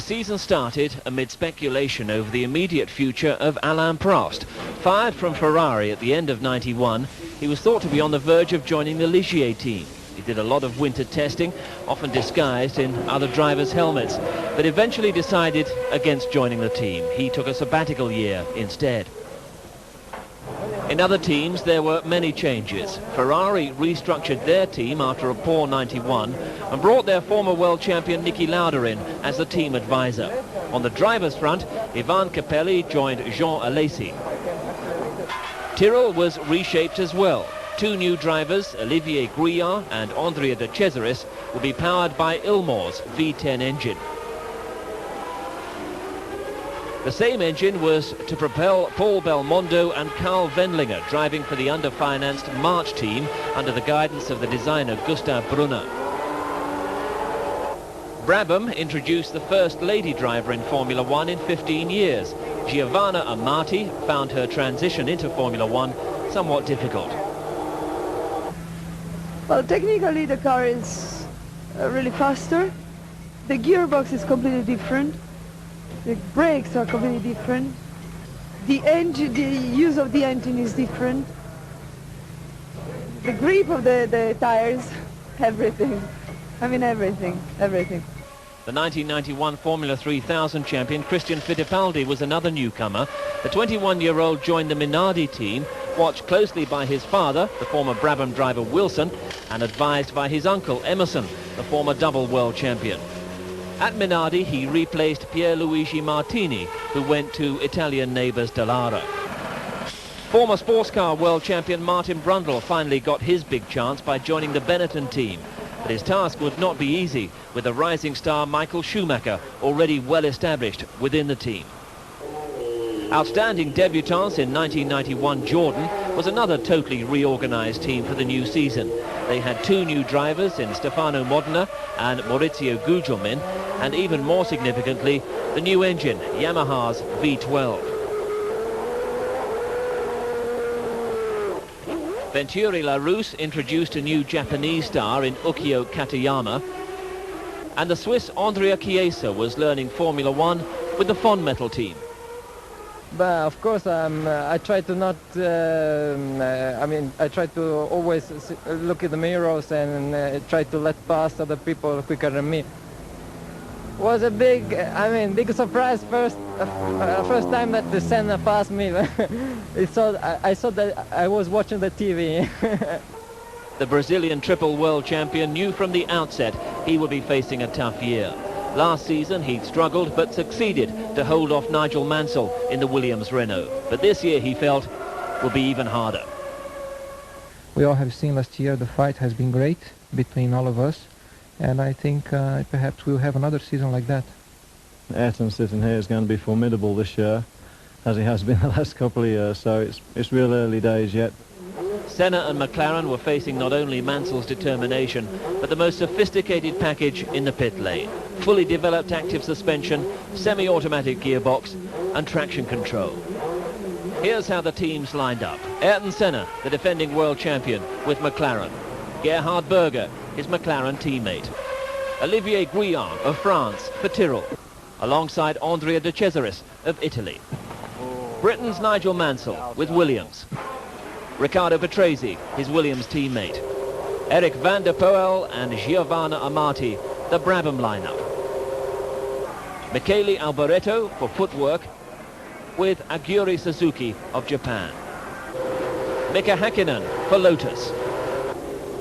season started amid speculation over the immediate future of Alain Prost. Fired from Ferrari at the end of '91, he was thought to be on the verge of joining the Ligier team. He did a lot of winter testing, often disguised in other drivers' helmets, but eventually decided against joining the team. He took a sabbatical year instead. In other teams, there were many changes. Ferrari restructured their team after a poor '91 and brought their former world champion Niki Lauda in as the team advisor. On the drivers' front, Ivan Capelli joined Jean Alesi. Tyrrell was reshaped as well. Two new drivers, Olivier Gouillard and Andrea de Cesaris, will be powered by Ilmore's V10 engine. The same engine was to propel Paul Belmondo and Carl Wendlinger, driving for the under-financed March team under the guidance of the designer Gustav Brunner. Brabham introduced the first lady driver in Formula One in 15 years. Giovanna Amati found her transition into Formula One somewhat difficult. Well, technically the car is really faster. The gearbox is completely different. The brakes are completely different. The engine, the use of the engine is different. The grip of the tires, everything. I mean everything. The 1991 Formula 3000 champion Christian Fittipaldi was another newcomer. The 21-year-old joined the Minardi team, watched closely by his father, the former Brabham driver Wilson, and advised by his uncle Emerson, the former double world champion. At Minardi, he replaced Pierluigi Martini, who went to Italian neighbours Dallara. Former sports car world champion Martin Brundle finally got his big chance by joining the Benetton team. But his task would not be easy, with the rising star Michael Schumacher already well established within the team. Outstanding debutants in 1991 Jordan was another totally reorganised team for the new season. They had two new drivers in Stefano Modena and Maurizio Gugelmin, and even more significantly, the new engine, Yamaha's V12. Venturi LaRousse introduced a new Japanese star in Ukio Katayama, and the Swiss Andrea Chiesa was learning Formula One with the Fórmula team. But of course, I try to not. I try to always look at the mirrors and try to let pass other people quicker than me. Was a big surprise first time that the Senna passed me. I saw that I was watching the TV. The Brazilian triple world champion knew from the outset he would be facing a tough year. Last season he'd struggled but succeeded to hold off Nigel Mansell in the Williams Renault. But this year he felt will be even harder. We all have seen last year the fight has been great between all of us, and I think perhaps we'll have another season like that. Ayrton sitting here is going to be formidable this year, as he has been the last couple of years, so it's real early days yet. Senna and McLaren were facing not only Mansell's determination, but the most sophisticated package in the pit lane. Fully developed active suspension, semi-automatic gearbox and traction control. Here's how the teams lined up. Ayrton Senna, the defending world champion, with McLaren. Gerhard Berger, his McLaren teammate. Olivier Gouillard of France for Tyrrell, alongside Andrea de Cesaris of Italy. Britain's Nigel Mansell with Williams. Riccardo Patrese, his Williams teammate. Eric van der Poel and Giovanna Amati, the Brabham lineup. Michele Alboreto for footwork, with Aguri Suzuki of Japan. Mika Häkkinen for Lotus,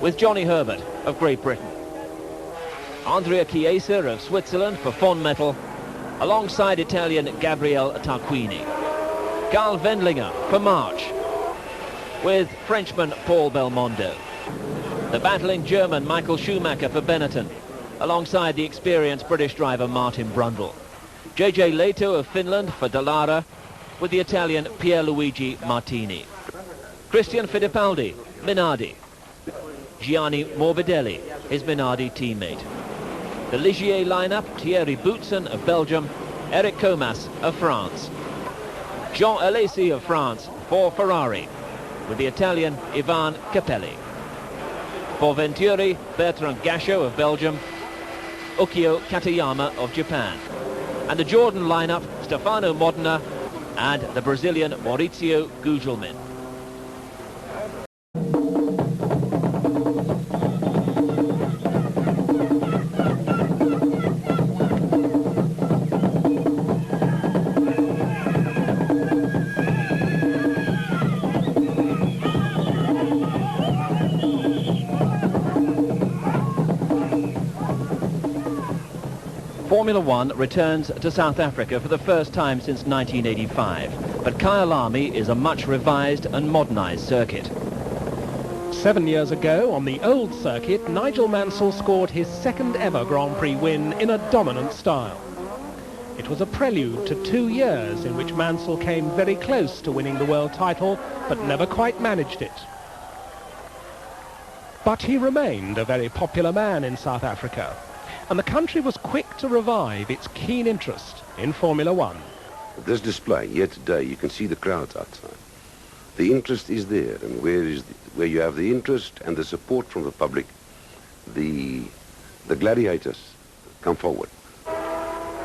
with Johnny Herbert of Great Britain. Andrea Chiesa of Switzerland for Fórmula, alongside Italian Gabriele Tarquini. Carl Wendlinger for March, with Frenchman Paul Belmondo. The battling German Michael Schumacher for Benetton, alongside the experienced British driver Martin Brundle. JJ Leto of Finland for Dallara, with the Italian Pierluigi Martini. Christian Fittipaldi, Minardi. Gianni Morbidelli, his Minardi teammate. The Ligier lineup, Thierry Boutsen of Belgium, Eric Comas of France. Jean Alesi of France for Ferrari, with the Italian Ivan Capelli. For Venturi, Bertrand Gachot of Belgium, Ukio Katayama of Japan. And the Jordan lineup, Stefano Modena and the Brazilian Maurizio Gugelmin. Formula One returns to South Africa for the first time since 1985, but Kyalami is a much revised and modernised circuit. 7 years ago, on the old circuit, Nigel Mansell scored his second ever Grand Prix win in a dominant style. It was a prelude to 2 years in which Mansell came very close to winning the world title, but never quite managed it. But he remained a very popular man in South Africa, and the country was quick to revive its keen interest in Formula One. This display here today, you can see the crowds outside. The interest is there, and where you have the interest and the support from the public, the gladiators come forward.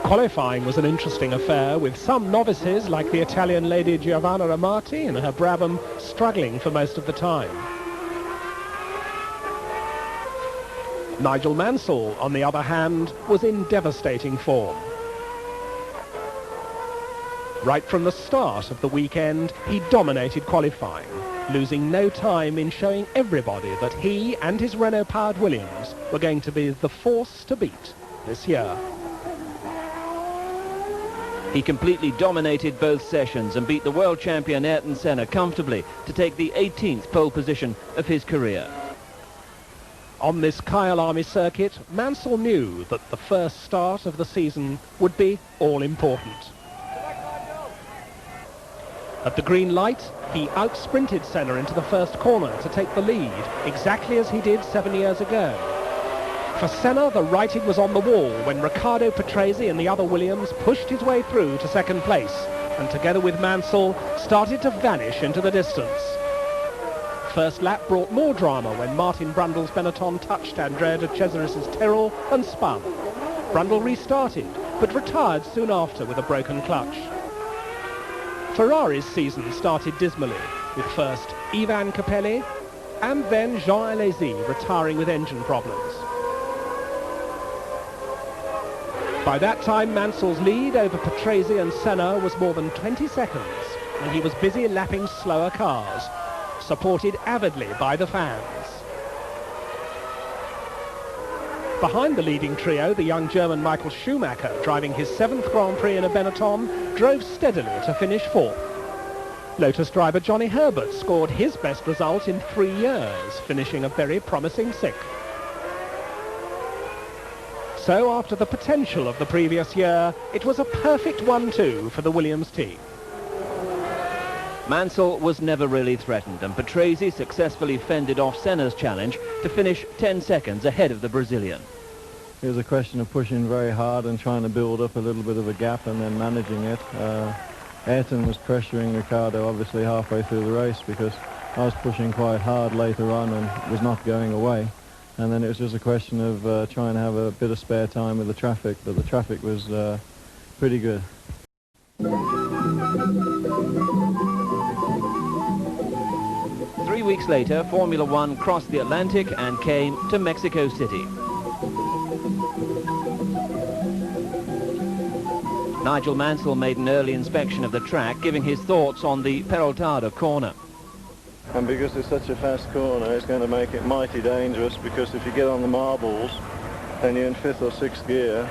Qualifying was an interesting affair, with some novices like the Italian lady Giovanna Amati and her Brabham struggling for most of the time. Nigel Mansell, on the other hand, was in devastating form. Right from the start of the weekend, he dominated qualifying, losing no time in showing everybody that he and his Renault-powered Williams were going to be the force to beat this year. He completely dominated both sessions and beat the world champion Ayrton Senna comfortably to take the 18th pole position of his career. On this Kyalami circuit, Mansell knew that the first start of the season would be all-important. At the green light, he out-sprinted Senna into the first corner to take the lead, exactly as he did 7 years ago. For Senna, the writing was on the wall when Riccardo Patrese and the other Williams pushed his way through to second place, and together with Mansell, started to vanish into the distance. First lap brought more drama when Martin Brundle's Benetton touched Andrea de Cesaris's Tyrrell and spun. Brundle restarted, but retired soon after with a broken clutch. Ferrari's season started dismally, with first Ivan Capelli and then Jean Alesi retiring with engine problems. By that time, Mansell's lead over Patrese and Senna was more than 20 seconds, and he was busy lapping slower cars, supported avidly by the fans. Behind the leading trio, the young German Michael Schumacher, driving his 7th Grand Prix in a Benetton, drove steadily to finish 4th. Lotus driver Johnny Herbert scored his best result in 3 years, finishing a very promising 6th. So after the potential of the previous year, it was a perfect 1-2 for the Williams team. Mansell was never really threatened, and Patrese successfully fended off Senna's challenge to finish 10 seconds ahead of the Brazilian. It was a question of pushing very hard and trying to build up a little bit of a gap and then managing it. Ayrton was pressuring Riccardo obviously halfway through the race because I was pushing quite hard later on and was not going away. And then it was just a question of trying to have a bit of spare time with the traffic, but the traffic was pretty good. 3 weeks later, Formula One crossed the Atlantic and came to Mexico City. Nigel Mansell made an early inspection of the track, giving his thoughts on the Peraltada corner. And because it's such a fast corner, it's going to make it mighty dangerous, because if you get on the marbles and you're in 5th or 6th gear,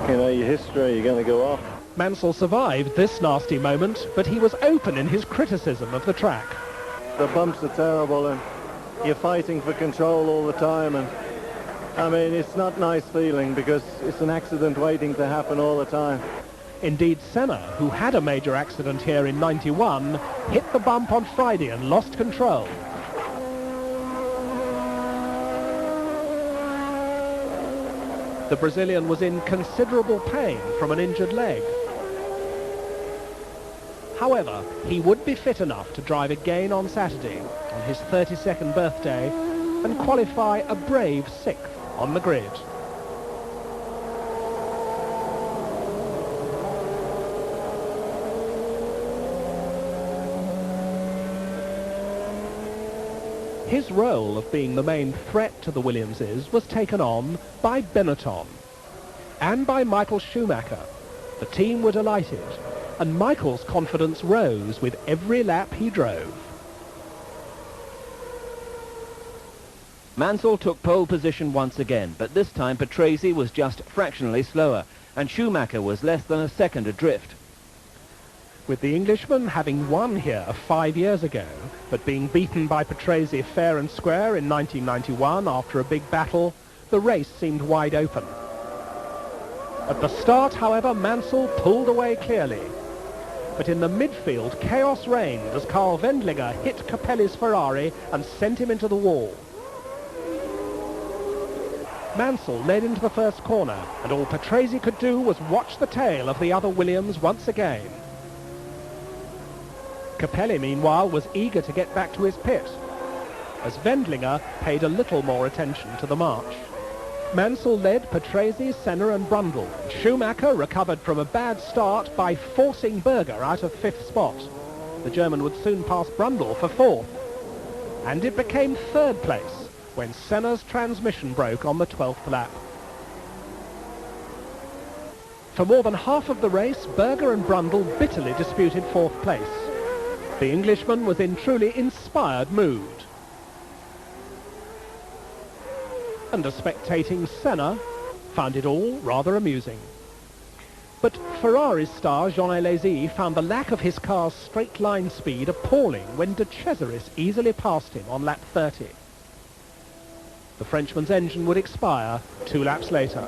you know, your history, you're going to go off. Mansell survived this nasty moment, but he was open in his criticism of the track. The bumps are terrible and you're fighting for control all the time, and I mean, it's not nice feeling because it's an accident waiting to happen all the time. Indeed, Senna, who had a major accident here in '91, hit the bump on Friday and lost control. The Brazilian was in considerable pain from an injured leg. However, he would be fit enough to drive again on Saturday, on his 32nd birthday, and qualify a brave 6th on the grid. his role of being the main threat to the Williamses was taken on by Benetton and by Michael Schumacher. The team were delighted, and Michael's confidence rose with every lap he drove. Mansell took pole position once again, but this time Patrese was just fractionally slower, and Schumacher was less than a second adrift. With the Englishman having won here 5 years ago, but being beaten by Patrese fair and square in 1991 after a big battle, the race seemed wide open. At the start, however, Mansell pulled away clearly. But in the midfield, chaos reigned as Carl Wendlinger hit Capelli's Ferrari and sent him into the wall. Mansell led into the first corner, and all Patrese could do was watch the tail of the other Williams once again. Capelli, meanwhile, was eager to get back to his pit, as Wendlinger paid a little more attention to the march. Mansell led Patrese, Senna and Brundle. Schumacher recovered from a bad start by forcing Berger out of 5th spot. The German would soon pass Brundle for 4th. And it became 3rd place when Senna's transmission broke on the 12th lap. For more than half of the race, Berger and Brundle bitterly disputed 4th place. The Englishman was in truly inspired mood. And a spectating Senna found it all rather amusing. But Ferrari's star Jean Alesi found the lack of his car's straight-line speed appalling when De Cesaris easily passed him on lap 30. The Frenchman's engine would expire 2 laps later.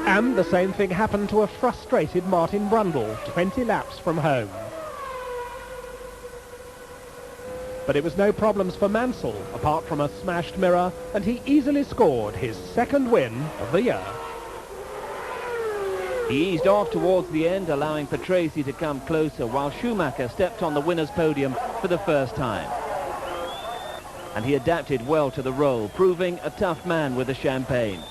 And the same thing happened to a frustrated Martin Brundle 20 laps from home. But it was no problems for Mansell, apart from a smashed mirror, and he easily scored his 2nd win of the year. He eased off towards the end, allowing Patrese to come closer, while Schumacher stepped on the winner's podium for the first time. And he adapted well to the role, proving a tough man with the champagne.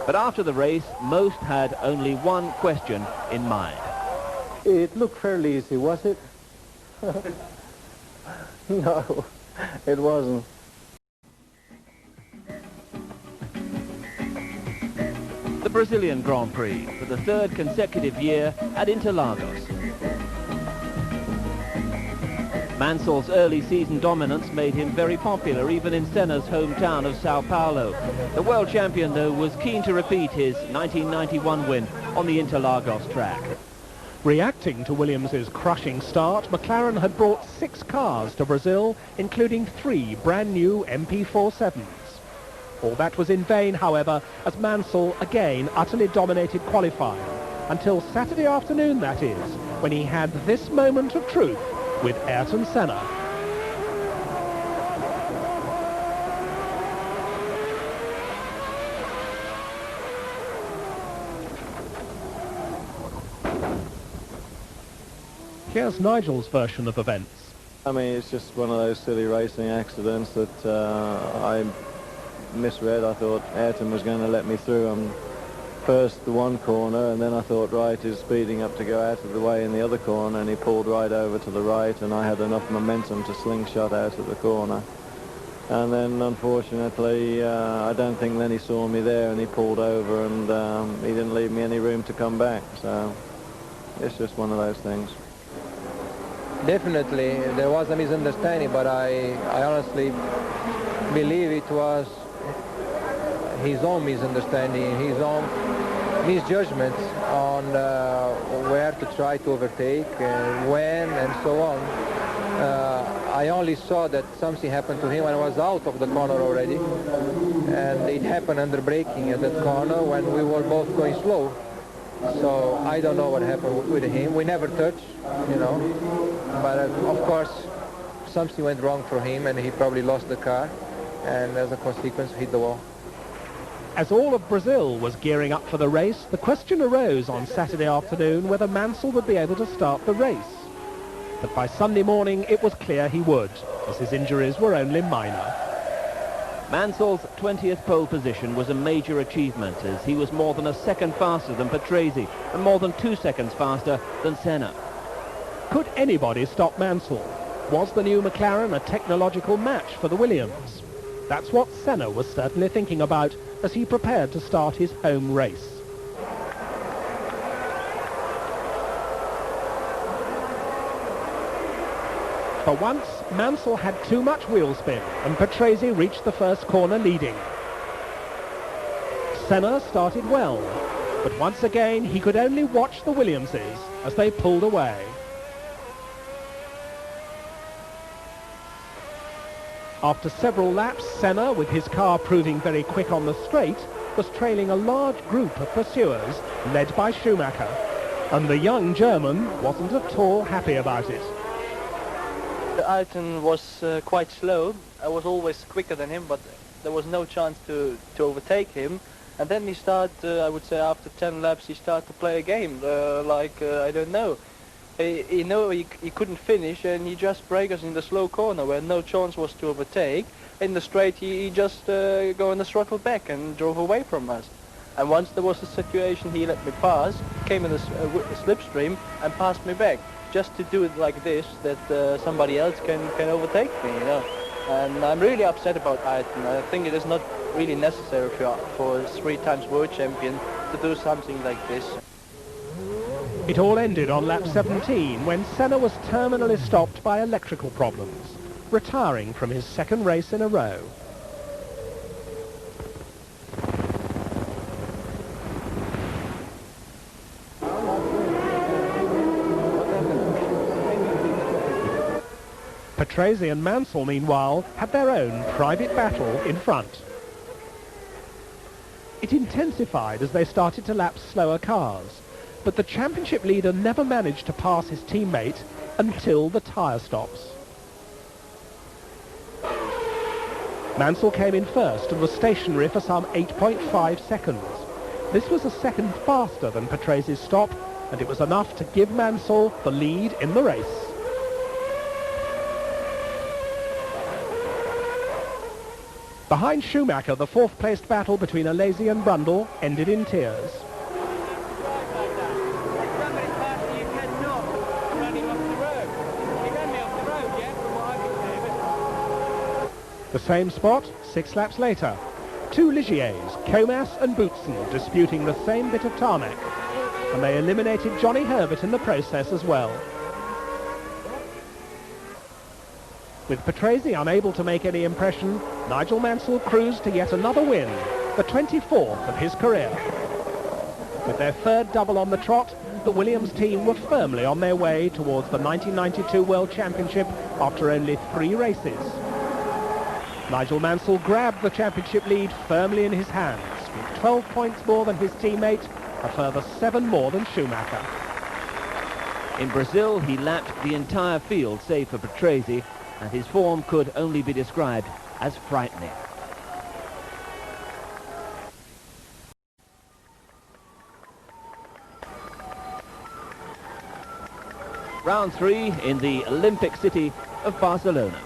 But after the race, most had only one question in mind. It looked fairly easy, was it? No, it wasn't. The Brazilian Grand Prix for the 3rd consecutive year at Interlagos. Mansell's early season dominance made him very popular even in Senna's hometown of Sao Paulo. The world champion, though, was keen to repeat his 1991 win on the Interlagos track. Reacting to Williams's crushing start, McLaren had brought 6 cars to Brazil, including 3 brand new MP47s. All that was in vain, however, as Mansell again utterly dominated qualifying, until Saturday afternoon, that is, when he had this moment of truth with Ayrton Senna. Here's Nigel's version of events. I mean, it's just one of those silly racing accidents that I misread. I thought Ayrton was going to let me through on first the one corner, and then I thought, right, he's speeding up to go out of the way in the other corner, and he pulled right over to the right, and I had enough momentum to slingshot out of the corner. And then, unfortunately, I don't think then he saw me there, and he pulled over, and he didn't leave me any room to come back. So it's just one of those things. Definitely, there was a misunderstanding, but I honestly believe it was his own misunderstanding, his own misjudgments on where to try to overtake, when, and so on. I only saw that something happened to him when I was out of the corner already, and it happened under braking at that corner when we were both going slow. So I don't know what happened with him. We never touched, you know, but of course something went wrong for him, and he probably lost the car, and as a consequence hit the wall. As all of Brazil was gearing up for the race, the question arose on Saturday afternoon whether Mansell would be able to start the race. But by Sunday morning it was clear he would, as his injuries were only minor. Mansell's 20th pole position was a major achievement, as he was more than a second faster than Patrese and more than 2 seconds faster than Senna. Could anybody stop Mansell? Was the new McLaren a technological match for the Williams? That's what Senna was certainly thinking about as he prepared to start his home race. For once, Mansell had too much wheel spin, and Patrese reached the first corner leading. Senna started well, but once again he could only watch the Williamses as they pulled away. After several laps, Senna, with his car proving very quick on the straight, was trailing a large group of pursuers led by Schumacher, and the young German wasn't at all happy about it. Ayrton was quite slow. I was always quicker than him, but there was no chance to overtake him. And then he started, I would say after 10 laps, he started to play a game, I don't know. He couldn't finish, and he just braked us in the slow corner where no chance was to overtake. In the straight, he just go in the throttle back and drove away from us. And once there was a situation, he let me pass, came in a slipstream and passed me back. Just to do it like this, that somebody else can overtake me, you know. And I'm really upset about Ayrton. I think it is not really necessary for a 3-time world champion to do something like this. It all ended on lap 17 when Senna was terminally stopped by electrical problems, retiring from his second race in a row. Patrese and Mansell, meanwhile, had their own private battle in front. It intensified as they started to lap slower cars, but the championship leader never managed to pass his teammate until the tyre stops. Mansell came in first and was stationary for some 8.5 seconds. This was a second faster than Patrase's stop, and it was enough to give Mansell the lead in the race. Behind Schumacher, the fourth-placed battle between Alesi and Brundle ended in tears. The same spot 6 laps later. 2 Ligiers, Comas and Boutsen, disputing the same bit of tarmac. And they eliminated Johnny Herbert in the process as well. With Patrese unable to make any impression, Nigel Mansell cruised to yet another win, the 24th of his career. With their third double on the trot, the Williams team were firmly on their way towards the 1992 World Championship after only 3 races. Nigel Mansell grabbed the championship lead firmly in his hands, with 12 points more than his teammate, a further 7 more than Schumacher. In Brazil, he lapped the entire field save for Patrese, and his form could only be described as frightening. Round 3 in the Olympic city of Barcelona.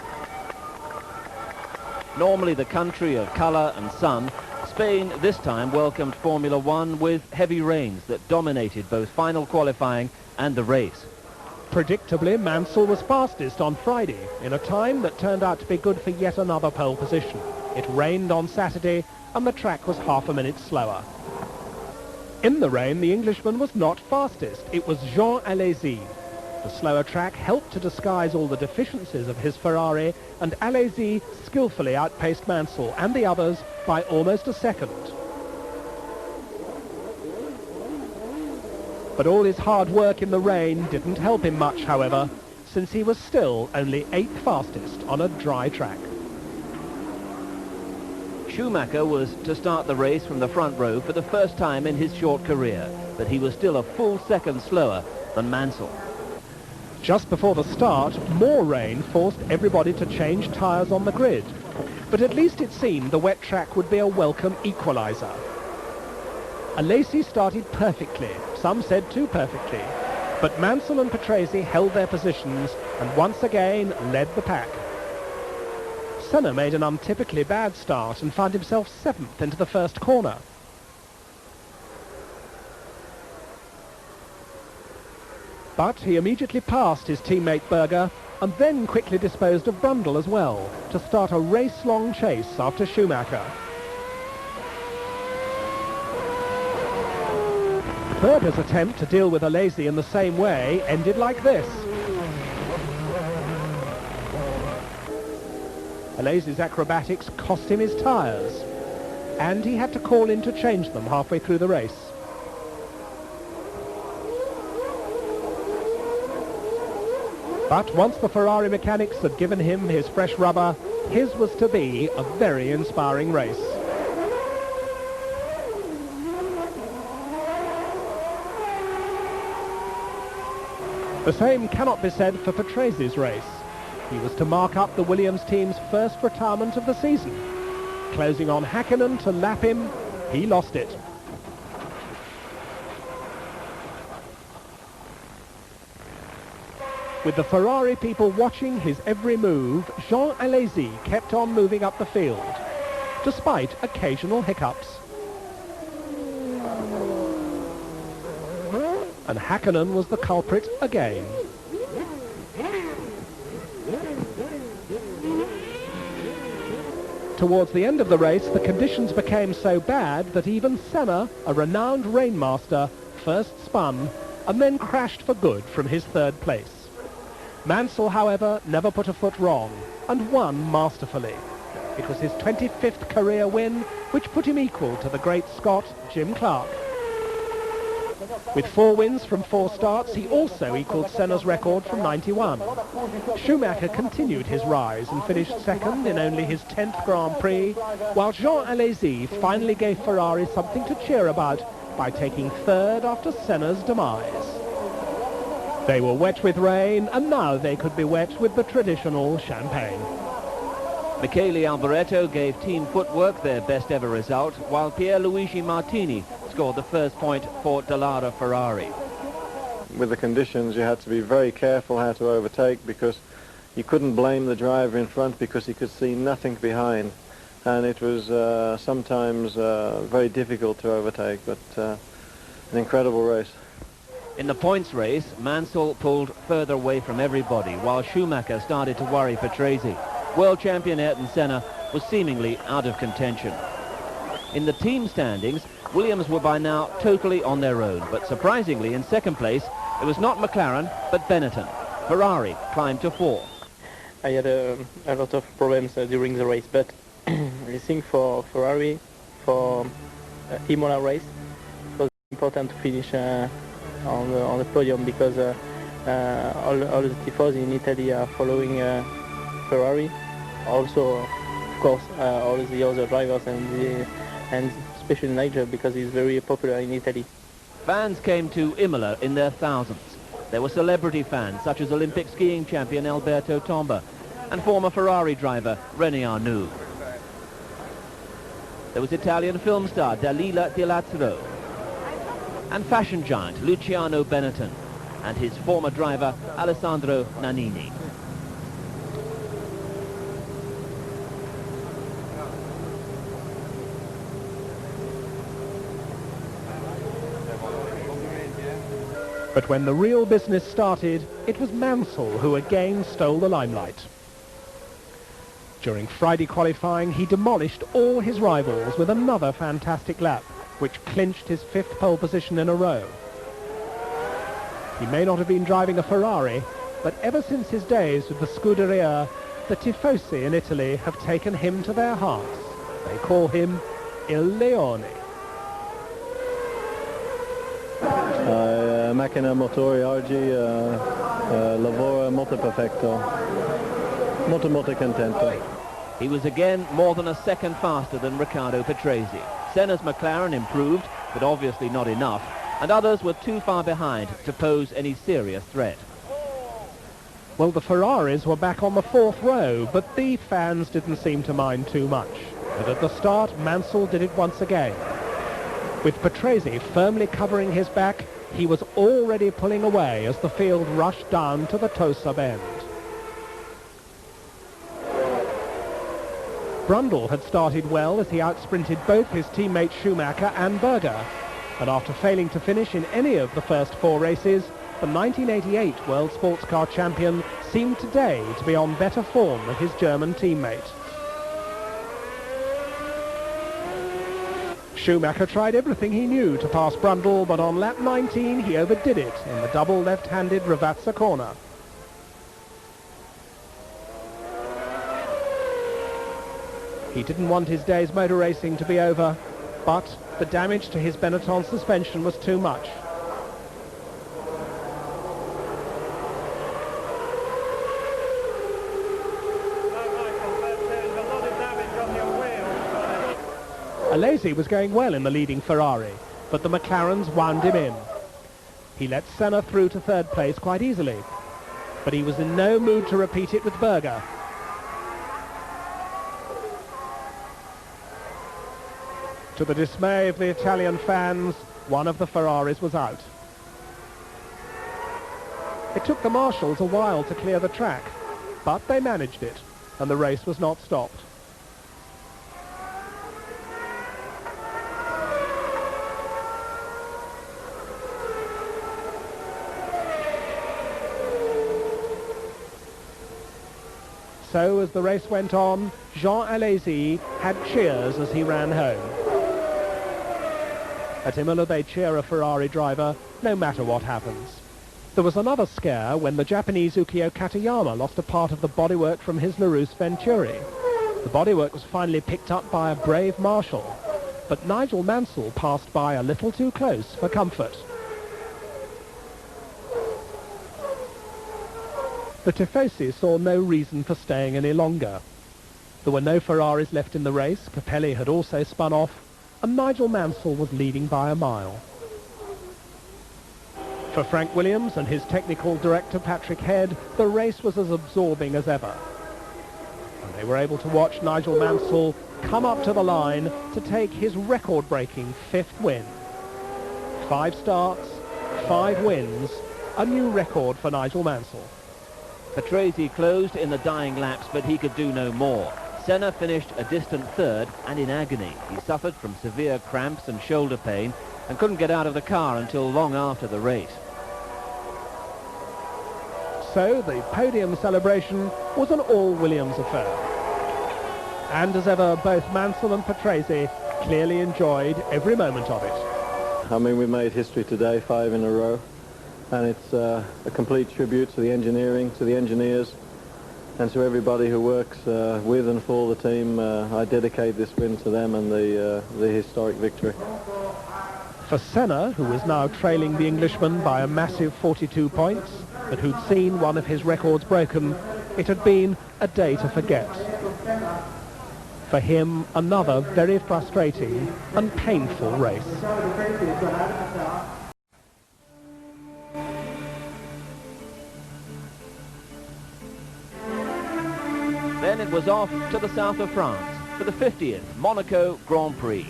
Normally the country of colour and sun, Spain this time welcomed Formula One with heavy rains that dominated both final qualifying and the race. Predictably, Mansell was fastest on Friday in a time that turned out to be good for yet another pole position. It rained on Saturday and the track was half a minute slower. In the rain, the Englishman was not fastest. It was Jean Alesi. The slower track helped to disguise all the deficiencies of his Ferrari, and Alesi skillfully outpaced Mansell and the others by almost a second. But all his hard work in the rain didn't help him much, however, since he was still only 8th fastest on a dry track. Schumacher was to start the race from the front row for the first time in his short career, but he was still a full second slower than Mansell. Just before the start, more rain forced everybody to change tyres on the grid. But at least it seemed the wet track would be a welcome equaliser. Alesi started perfectly, some said too perfectly, but Mansell and Patrese held their positions and once again led the pack. Senna made an untypically bad start and found himself 7th into the first corner. But he immediately passed his teammate Berger and then quickly disposed of Brundle as well to start a race-long chase after Schumacher. Berger's attempt to deal with Alesi in the same way ended like this. Alesi's acrobatics cost him his tyres, and he had to call in to change them halfway through the race. But once the Ferrari mechanics had given him his fresh rubber, his was to be a very inspiring race. The same cannot be said for Patrese race. He was to mark up the Williams team's first retirement of the season. Closing on Häkkinen to lap him, he lost it. With the Ferrari people watching his every move, Jean Alesi kept on moving up the field, despite occasional hiccups. And Häkkinen was the culprit again. Towards the end of the race, the conditions became so bad that even Senna, a renowned rainmaster, first spun and then crashed for good from his 3rd place. Mansell, however, never put a foot wrong and won masterfully. It was his 25th career win, which put him equal to the great Scot Jim Clark. With 4 wins from 4 starts, he also equalled Senna's record from '91. Schumacher continued his rise and finished 2nd in only his 10th Grand Prix, while Jean Alesi finally gave Ferrari something to cheer about by taking 3rd after Senna's demise. They were wet with rain, and now they could be wet with the traditional champagne. Michele Alboreto gave Team Footwork their best ever result, while Pierluigi Martini scored the first point for Dallara Ferrari. With the conditions, you had to be very careful how to overtake, because you couldn't blame the driver in front because he could see nothing behind, and it was sometimes very difficult to overtake, but an incredible race. In the points race, Mansell pulled further away from everybody, while Schumacher started to worry Patrese. World champion Ayrton Senna was seemingly out of contention. In the team standings, Williams were by now totally on their own, but surprisingly in 2nd place it was not McLaren but Benetton. Ferrari climbed to 4th. I had a lot of problems during the race, but I think for Ferrari, for Imola race, it was important to finish on the podium, because all the tifosi in Italy are following Ferrari. Also, of course, all the other drivers and especially Nigel, because he's very popular in Italy. Fans came to Imola in their thousands. There were celebrity fans such as Olympic skiing champion Alberto Tomba and former Ferrari driver René Arnoux. There was Italian film star Dalila Di Lazzaro and fashion giant Luciano Benetton and his former driver Alessandro Nannini. But when the real business started, it was Mansell who again stole the limelight. During Friday qualifying, he demolished all his rivals with another fantastic lap, which clinched his 5th pole position in a row. He may not have been driving a Ferrari, but ever since his days with the Scuderia, the Tifosi in Italy have taken him to their hearts. They call him Il Leone. Macchina motori oggi lavora molto perfetto, molto contento. He was again more than a second faster than Riccardo Patrese. Senna's McLaren improved, but obviously not enough, and others were too far behind to pose any serious threat. Well, the Ferraris were back on the 4th row, but the fans didn't seem to mind too much. But at the start, Mansell did it once again. With Patrese firmly covering his back, he was already pulling away as the field rushed down to the tow-sub end. Brundle had started well as he outsprinted both his teammates Schumacher and Berger. And after failing to finish in any of the first 4 races, the 1988 World Sports Car champion seemed today to be on better form than his German teammate. Schumacher tried everything he knew to pass Brundle, but on lap 19 he overdid it in the double left-handed Ravazza corner. He didn't want his day's motor racing to be over, but the damage to his Benetton suspension was too much. Alesi was going well in the leading Ferrari, but the McLarens wound him in. He let Senna through to 3rd place quite easily, but he was in no mood to repeat it with Berger. To the dismay of the Italian fans, one of the Ferraris was out. It took the marshals a while to clear the track, but they managed it, and the race was not stopped. So as the race went on, Jean Alesi had cheers as he ran home. At Imola they cheer a Ferrari driver no matter what happens. There was another scare when the Japanese Ukio Katayama lost a part of the bodywork from his Larousse Venturi. The bodywork was finally picked up by a brave marshal, but Nigel Mansell passed by a little too close for comfort. The Tifosi saw no reason for staying any longer. There were no Ferraris left in the race, Capelli had also spun off, and Nigel Mansell was leading by a mile. For Frank Williams and his technical director Patrick Head, the race was as absorbing as ever. And they were able to watch Nigel Mansell come up to the line to take his record-breaking 5th win. 5 starts, 5 wins, a new record for Nigel Mansell. Patrese closed in the dying laps, but he could do no more. Senna finished a distant 3rd and in agony. He suffered from severe cramps and shoulder pain and couldn't get out of the car until long after the race. So the podium celebration was an all-Williams affair. And as ever, both Mansell and Patrese clearly enjoyed every moment of it. I mean, we made history today, 5 in a row, and it's a complete tribute to the engineering, to the engineers, and to everybody who works with and for the team. I dedicate this win to them and the historic victory. For Senna, who was now trailing the Englishman by a massive 42 points, but who'd seen one of his records broken, it had been a day to forget. For him, another very frustrating and painful race. Then it was off to the south of France for the 50th Monaco Grand Prix.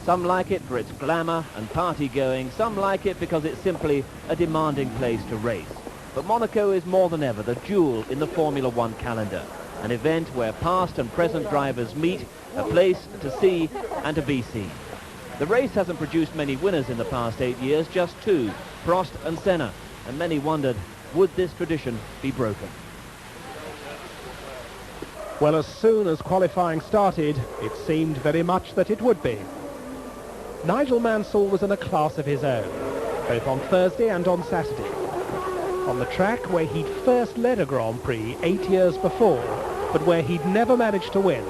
Some like it for its glamour and party going, some like it because it's simply a demanding place to race. But Monaco is more than ever the jewel in the Formula One calendar, an event where past and present drivers meet, a place to see and to be seen. The race hasn't produced many winners in the past 8 years, just 2, Prost and Senna, and many wondered, would this tradition be broken? Well, as soon as qualifying started, it seemed very much that it would be. Nigel Mansell was in a class of his own, both on Thursday and on Saturday. On the track where he'd first led a Grand Prix 8 years before, but where he'd never managed to win,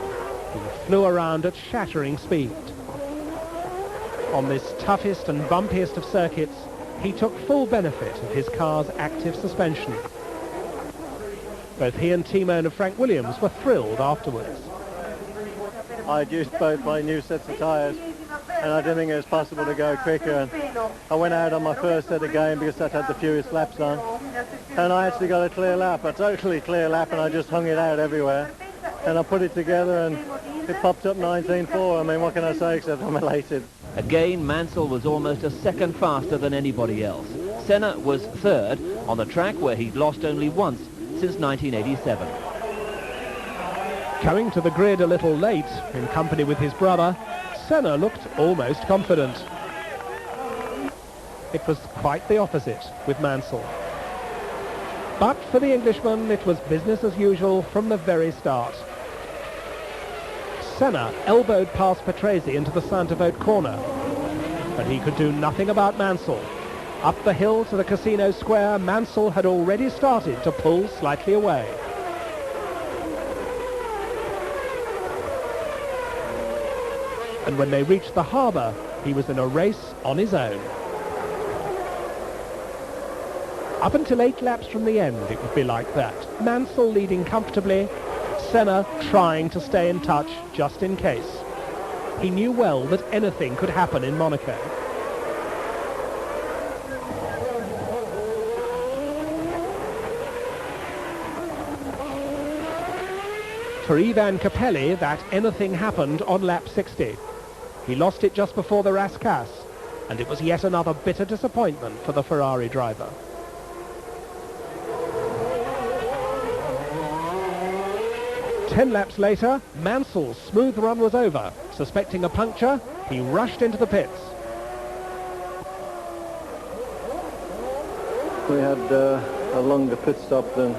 he flew around at shattering speed. On this toughest and bumpiest of circuits, he took full benefit of his car's active suspension. Both he and team owner Frank Williams were thrilled afterwards. I used both my new sets of tyres, and I didn't think it was possible to go quicker. And I went out on my first set of game because that had the fewest laps on, and I actually got a clear lap, a totally clear lap, and I just hung it out everywhere. And I put it together, and it popped up 19.4. I mean, what can I say except I'm elated. Again, Mansell was almost a second faster than anybody else. Senna was third on the track where he'd lost only once since 1987. Coming to the grid a little late, in company with his brother, Senna looked almost confident. It was quite the opposite with Mansell. But for the Englishman, it was business as usual from the very start. Senna elbowed past Patrese into the Saint-Devote corner, but he could do nothing about Mansell. Up the hill to the Casino Square, Mansell had already started to pull slightly away. And when they reached the harbour, he was in a race on his own. Up until 8 laps from the end, it would be like that. Mansell leading comfortably, Senna trying to stay in touch just in case. He knew well that anything could happen in Monaco. For Ivan Capelli, that anything happened on lap 60. He lost it just before the Rascasse, and it was yet another bitter disappointment for the Ferrari driver. Ten laps later, Mansell's smooth run was over. Suspecting a puncture, he rushed into the pits. We had a longer pit stop than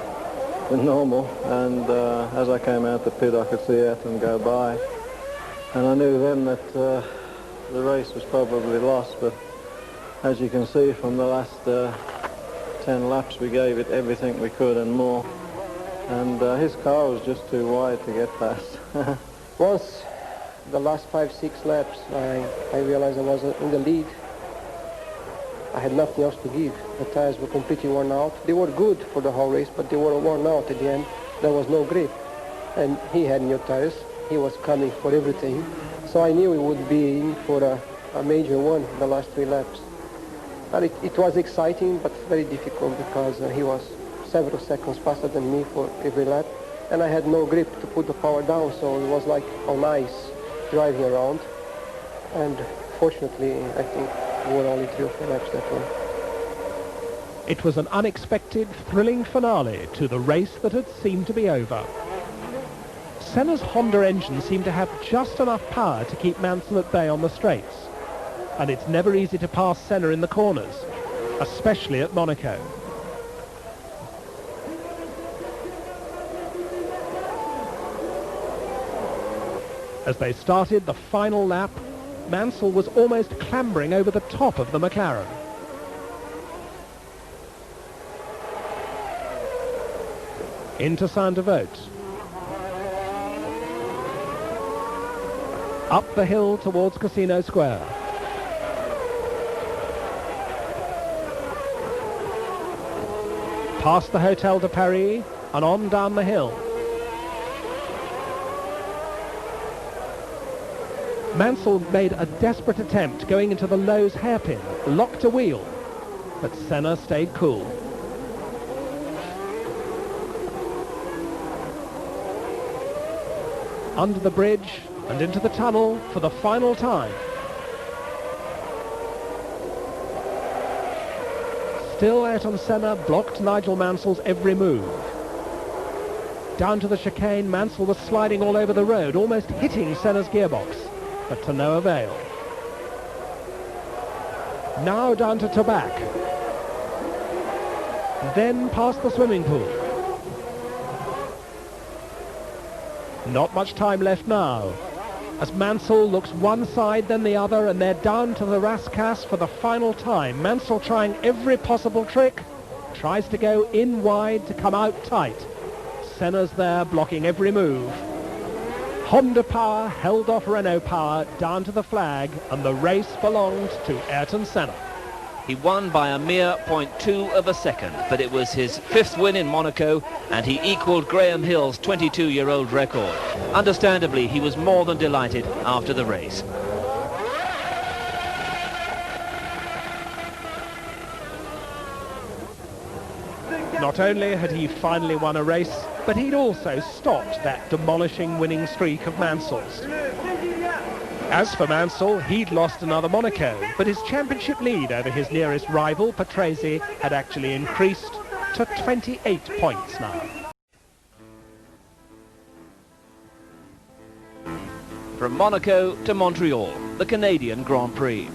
normal, and as I came out the pit I could see Ayrton go by, and I knew then that the race was probably lost, but as you can see from the last 10 laps we gave it everything we could and more, and his car was just too wide to get past. Once the last 5-6 laps I realized I was in the lead. I had nothing else to give. The tires were completely worn out. They were good for the whole race, but they were worn out at the end. There was no grip. And he had new tires. He was coming for everything. So I knew he would be in for a major one the last 3 laps. And it was exciting, but very difficult because he was several seconds faster than me for every lap. And I had no grip to put the power down, so it was like on ice driving around. And fortunately, I think we were only 3 or 4 laps that way. It was an unexpected, thrilling finale to the race that had seemed to be over. Senna's Honda engine seemed to have just enough power to keep Mansell at bay on the straights. And it's never easy to pass Senna in the corners, especially at Monaco. As they started the final lap, Mansell was almost clambering over the top of the McLaren. Into Saint-Devote. Up the hill towards Casino Square. Past the Hotel de Paris and on down the hill. Mansell made a desperate attempt going into the Lowe's hairpin, locked a wheel, but Senna stayed cool. Under the bridge and into the tunnel for the final time. Still Ayrton Senna blocked Nigel Mansell's every move. Down to the chicane, Mansell was sliding all over the road, almost hitting Senna's gearbox, but to no avail. Now down to Tobac. Then past the swimming pool. Not much time left now, as Mansell looks one side then the other, and they're down to the Rascasse for the final time. Mansell trying every possible trick, tries to go in wide to come out tight. Senna's there blocking every move. Honda power held off Renault power down to the flag, and the race belonged to Ayrton Senna. He won by a mere 0.2 of a second, but it was his 5th win in Monaco, and he equalled Graham Hill's 22-year-old record. Understandably, he was more than delighted after the race. Not only had he finally won a race, but he'd also stopped that demolishing winning streak of Mansell's. As for Mansell, he'd lost another Monaco, but his championship lead over his nearest rival, Patrese, had actually increased to 28 points now. From Monaco to Montreal, the Canadian Grand Prix.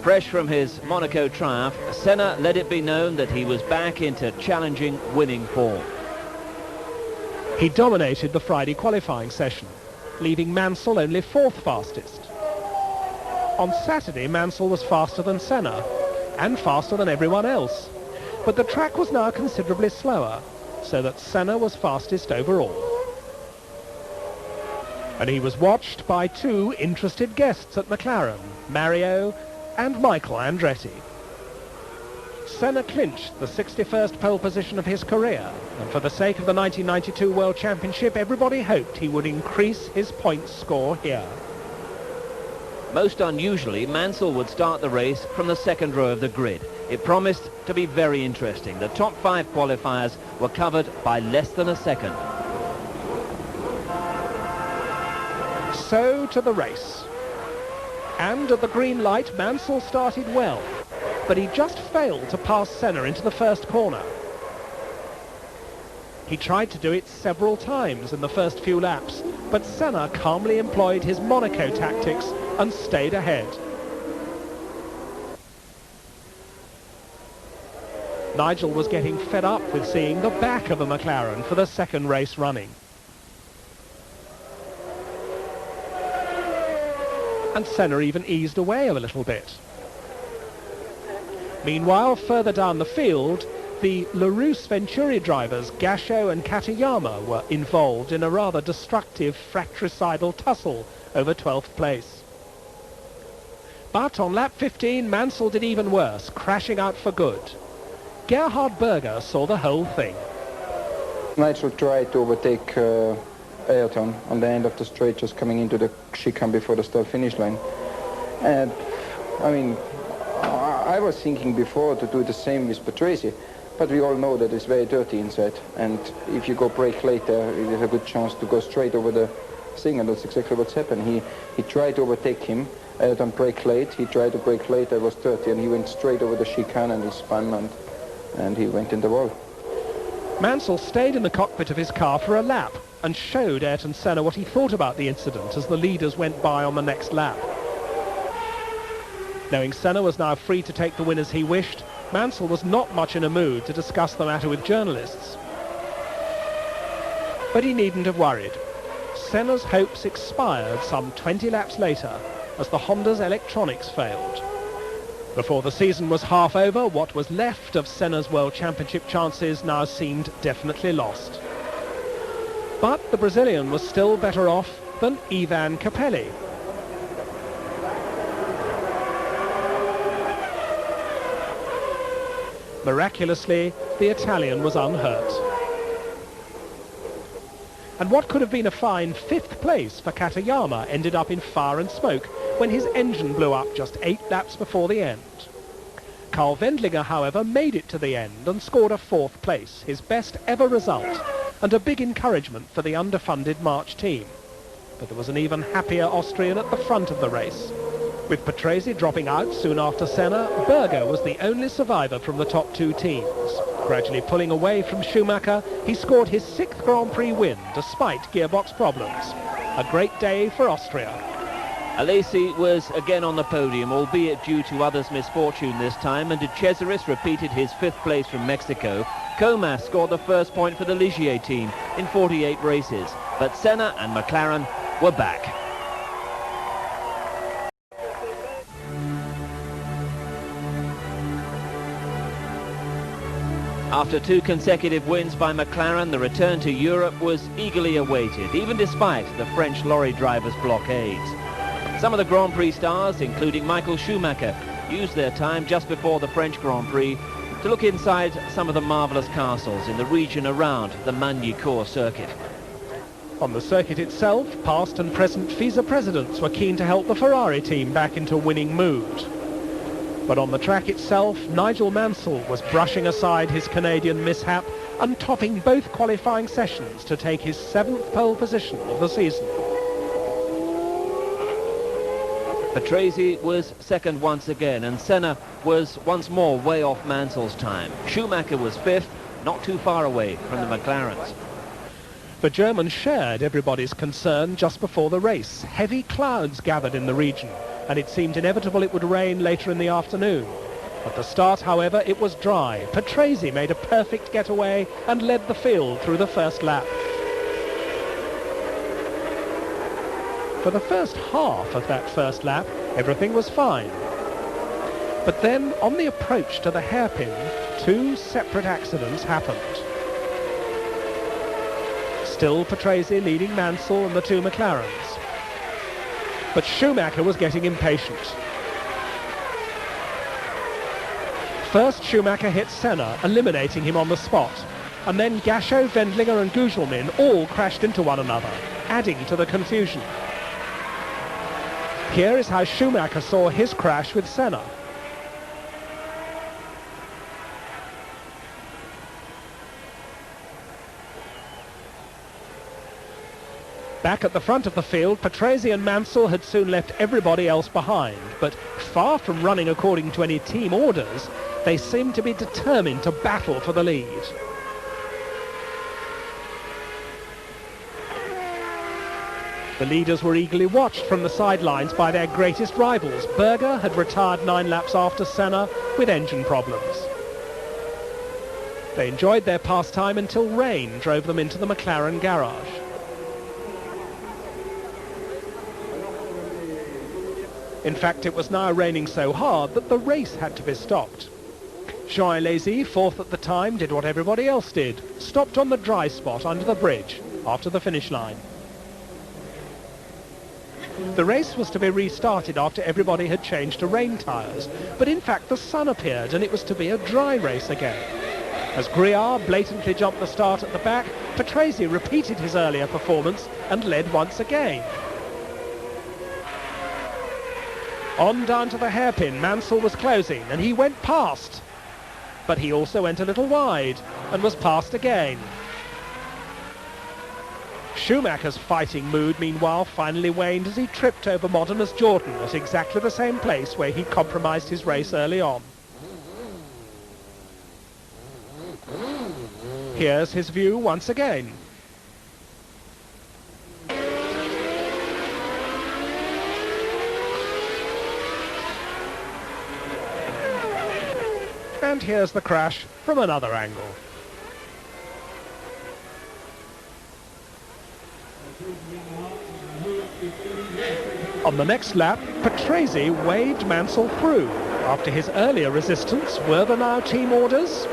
Fresh from his Monaco triumph, Senna let it be known that he was back into challenging, winning form. He dominated the Friday qualifying session, leaving Mansell only fourth fastest. On Saturday, Mansell was faster than Senna, and faster than everyone else. But the track was now considerably slower, so that Senna was fastest overall. And he was watched by two interested guests at McLaren, Mario and Michael Andretti. Senna clinched the 61st pole position of his career, and for the sake of the 1992 World Championship, everybody hoped he would increase his points score here. Most unusually, Mansell would start the race from the second row of the grid. It promised to be very interesting. The top 5 qualifiers were covered by less than a second. So to the race. And at the green light, Mansell started well, but he just failed to pass Senna into the first corner. He tried to do it several times in the first few laps, but Senna calmly employed his Monaco tactics and stayed ahead. Nigel was getting fed up with seeing the back of the McLaren for the second race running. And Senna even eased away a little bit. Meanwhile, further down the field, the LaRousse Venturi drivers Gasho and Katayama were involved in a rather destructive fratricidal tussle over 12th place. But on lap 15, Mansell did even worse, crashing out for good. Gerhard Berger saw the whole thing. Nigel tried to overtake Ayrton on the end of the straight, just coming into the chicane before the start-finish line. And, I mean, I was thinking before to do the same with Patrese, but we all know that it's very dirty inside, and if you go brake later, it is a good chance to go straight over the thing, and that's exactly what's happened. He tried to overtake him, Ayrton brake late, he tried to brake late, it was dirty, and he went straight over the chicane and he spun, and he went in the wall. Mansell stayed in the cockpit of his car for a lap and showed Ayrton Senna what he thought about the incident as the leaders went by on the next lap. Knowing Senna was now free to take the win as he wished, Mansell was not much in a mood to discuss the matter with journalists. But he needn't have worried. Senna's hopes expired some 20 laps later as the Honda's electronics failed. Before the season was half over, what was left of Senna's World Championship chances now seemed definitely lost. But the Brazilian was still better off than Ivan Capelli. Miraculously, the Italian was unhurt. And what could have been a fine 5th place for Katayama ended up in fire and smoke when his engine blew up just 8 laps before the end. Karl Wendlinger, however, made it to the end and scored a 4th place, his best ever result, and a big encouragement for the underfunded March team. But there was an even happier Austrian at the front of the race. With Patrese dropping out soon after Senna, Berger was the only survivor from the top 2 teams. Gradually pulling away from Schumacher, he scored his 6th Grand Prix win despite gearbox problems. A great day for Austria. Alesi was again on the podium, albeit due to others' misfortune this time, and De Cesaris repeated his 5th place from Mexico. Comas scored the first point for the Ligier team in 48 races, but Senna and McLaren were back. After 2 consecutive wins by McLaren, the return to Europe was eagerly awaited, even despite the French lorry drivers' blockades. Some of the Grand Prix stars, including Michael Schumacher, used their time just before the French Grand Prix to look inside some of the marvellous castles in the region around the Magny-Cours circuit. On the circuit itself, past and present FISA presidents were keen to help the Ferrari team back into winning mood. But on the track itself, Nigel Mansell was brushing aside his Canadian mishap and topping both qualifying sessions to take his 7th pole position of the season. Patrese was second once again, and Senna was once more way off Mansell's time. Schumacher was fifth, not too far away from the McLarens. The Germans shared everybody's concern just before the race. Heavy clouds gathered in the region, and it seemed inevitable it would rain later in the afternoon. At the start, however, it was dry. Patrese made a perfect getaway and led the field through the first lap. For the first half of that first lap, everything was fine. But then, on the approach to the hairpin, two separate accidents happened. Still Patrese leading Mansell and the two McLarens. But Schumacher was getting impatient. First, Schumacher hit Senna, eliminating him on the spot. And then Gasho, Wendlinger and Gugelmin all crashed into one another, adding to the confusion. Here is how Schumacher saw his crash with Senna. Back at the front of the field, Patrese and Mansell had soon left everybody else behind, but far from running according to any team orders, they seemed to be determined to battle for the lead. The leaders were eagerly watched from the sidelines by their greatest rivals. Berger had retired 9 laps after Senna with engine problems. They enjoyed their pastime until rain drove them into the McLaren garage. In fact, it was now raining so hard that the race had to be stopped. Jean Alesi, fourth at the time, did what everybody else did, stopped on the dry spot under the bridge after the finish line. The race was to be restarted after everybody had changed to rain tyres, but in fact the sun appeared and it was to be a dry race again. As Griard blatantly jumped the start at the back, Patrese repeated his earlier performance and led once again. On down to the hairpin, Mansell was closing and he went past. But he also went a little wide and was passed again. Schumacher's fighting mood, meanwhile, finally waned as he tripped over Modena's Jordan at exactly the same place where he'd compromised his race early on. Here's his view once again. And here's the crash from another angle. On the next lap, Patrese waved Mansell through. After his earlier resistance, were there now team orders?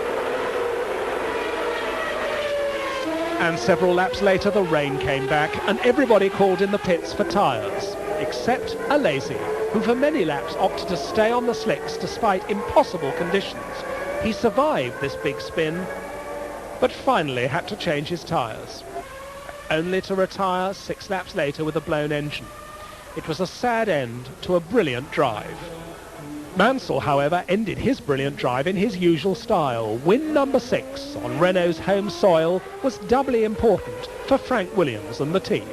And several laps later, the rain came back and everybody called in the pits for tyres, except Alesi, who for many laps opted to stay on the slicks despite impossible conditions. He survived this big spin, but finally had to change his tyres, only to retire 6 laps later with a blown engine. It was a sad end to a brilliant drive. Mansell, however, ended his brilliant drive in his usual style. Win number 6 on Renault's home soil was doubly important for Frank Williams and the team.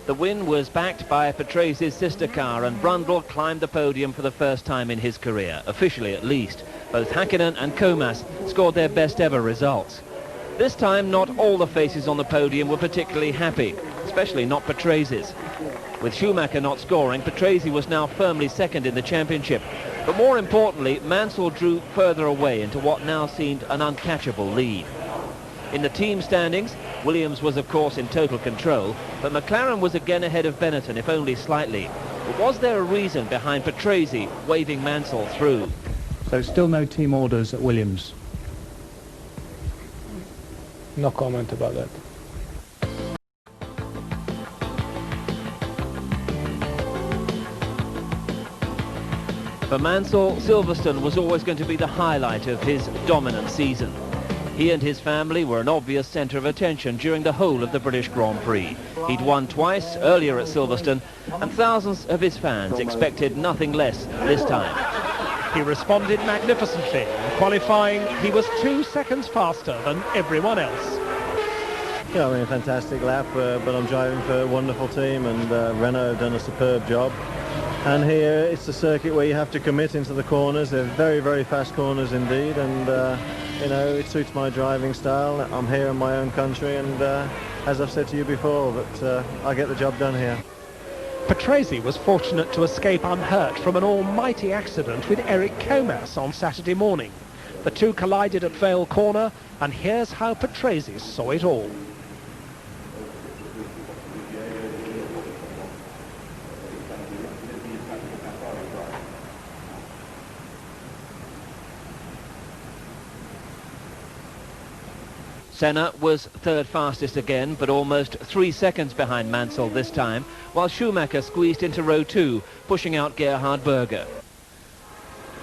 The win was backed by Patrese's sister car, and Brundle climbed the podium for the first time in his career, officially at least. Both Häkkinen and Comas scored their best ever results. This time, not all the faces on the podium were particularly happy, especially not Patrese's. With Schumacher not scoring, Patrese was now firmly second in the championship. But more importantly, Mansell drew further away into what now seemed an uncatchable lead. In the team standings, Williams was of course in total control, but McLaren was again ahead of Benetton, if only slightly. But was there a reason behind Patrese waving Mansell through? So still no team orders at Williams? No comment about that. For Mansell, Silverstone was always going to be the highlight of his dominant season. He and his family were an obvious centre of attention during the whole of the British Grand Prix. He'd won twice earlier at Silverstone, and thousands of his fans expected nothing less this time. He responded magnificently. In qualifying, he was 2 seconds faster than everyone else. Yeah, I mean, a fantastic lap, but I'm driving for a wonderful team, and Renault have done a superb job. And here it's the circuit where you have to commit into the corners. They're very, very fast corners indeed, and you know, it suits my driving style. I'm here in my own country, and as I've said to you before, that I get the job done here. Patrese was fortunate to escape unhurt from an almighty accident with Eric Comas on Saturday morning. The two collided at Vale Corner, and here's how Patrese saw it all. Senna was third fastest again, but almost 3 seconds behind Mansell this time, while Schumacher squeezed into row 2, pushing out Gerhard Berger.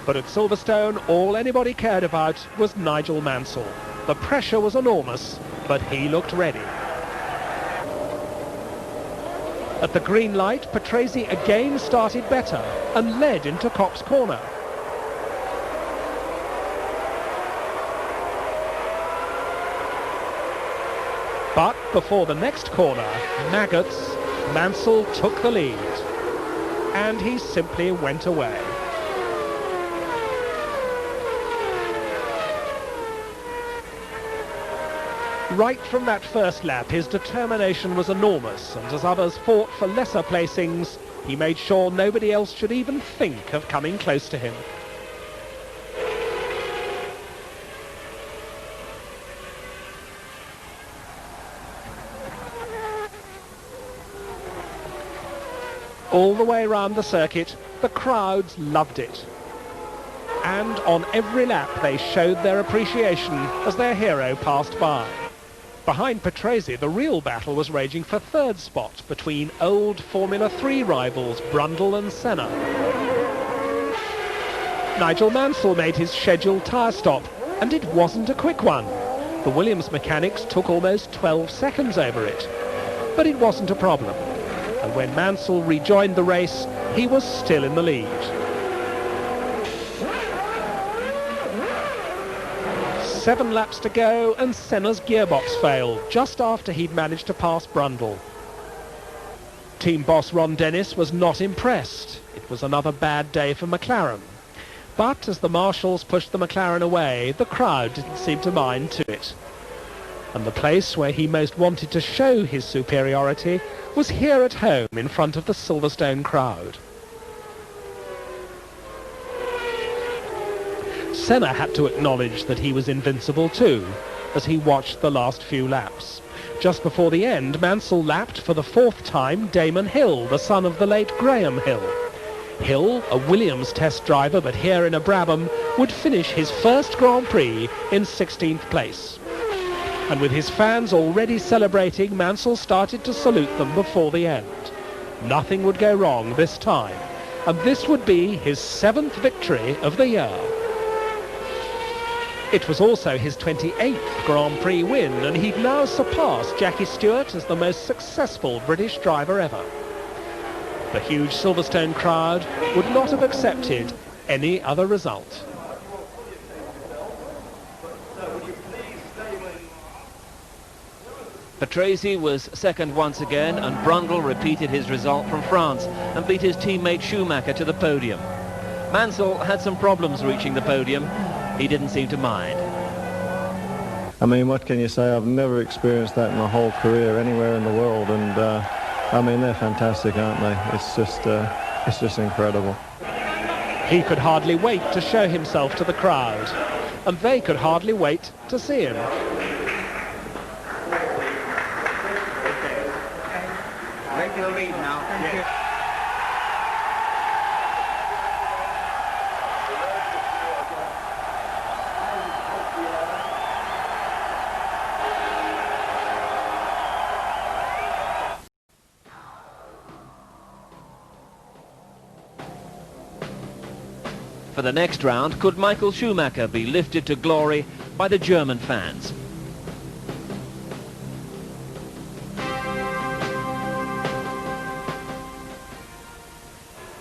But at Silverstone, all anybody cared about was Nigel Mansell. The pressure was enormous, but he looked ready. At the green light, Patrese again started better and led into Cox Corner. But before the next corner, Maggots, Mansell took the lead, and he simply went away. Right from that first lap, his determination was enormous, and as others fought for lesser placings, he made sure nobody else should even think of coming close to him. All the way around the circuit, the crowds loved it. And on every lap they showed their appreciation as their hero passed by. Behind Patrese, the real battle was raging for third spot between old Formula 3 rivals Brundle and Senna. Nigel Mansell made his scheduled tyre stop, and it wasn't a quick one. The Williams mechanics took almost 12 seconds over it. But it wasn't a problem. And when Mansell rejoined the race, he was still in the lead. Seven laps to go, and Senna's gearbox failed just after he'd managed to pass Brundle. Team boss Ron Dennis was not impressed. It was another bad day for McLaren. But as the marshals pushed the McLaren away, the crowd didn't seem to mind to it. And the place where he most wanted to show his superiority was here at home in front of the Silverstone crowd. Senna had to acknowledge that he was invincible too, as he watched the last few laps. Just before the end, Mansell lapped for the fourth time Damon Hill, the son of the late Graham Hill. Hill, a Williams test driver but here in a Brabham, would finish his first Grand Prix in 16th place. And with his fans already celebrating, Mansell started to salute them before the end. Nothing would go wrong this time, and this would be his 7th victory of the year. It was also his 28th Grand Prix win, and he'd now surpassed Jackie Stewart as the most successful British driver ever. The huge Silverstone crowd would not have accepted any other result. Patrese was second once again, and Brundle repeated his result from France and beat his teammate Schumacher to the podium. Mansell had some problems reaching the podium. He didn't seem to mind. I mean, what can you say? I've never experienced that in my whole career anywhere in the world, and I mean, they're fantastic, aren't they? It's just incredible. He could hardly wait to show himself to the crowd, and they could hardly wait to see him. Take the lead now. Thank you. For the next round, could Michael Schumacher be lifted to glory by the German fans?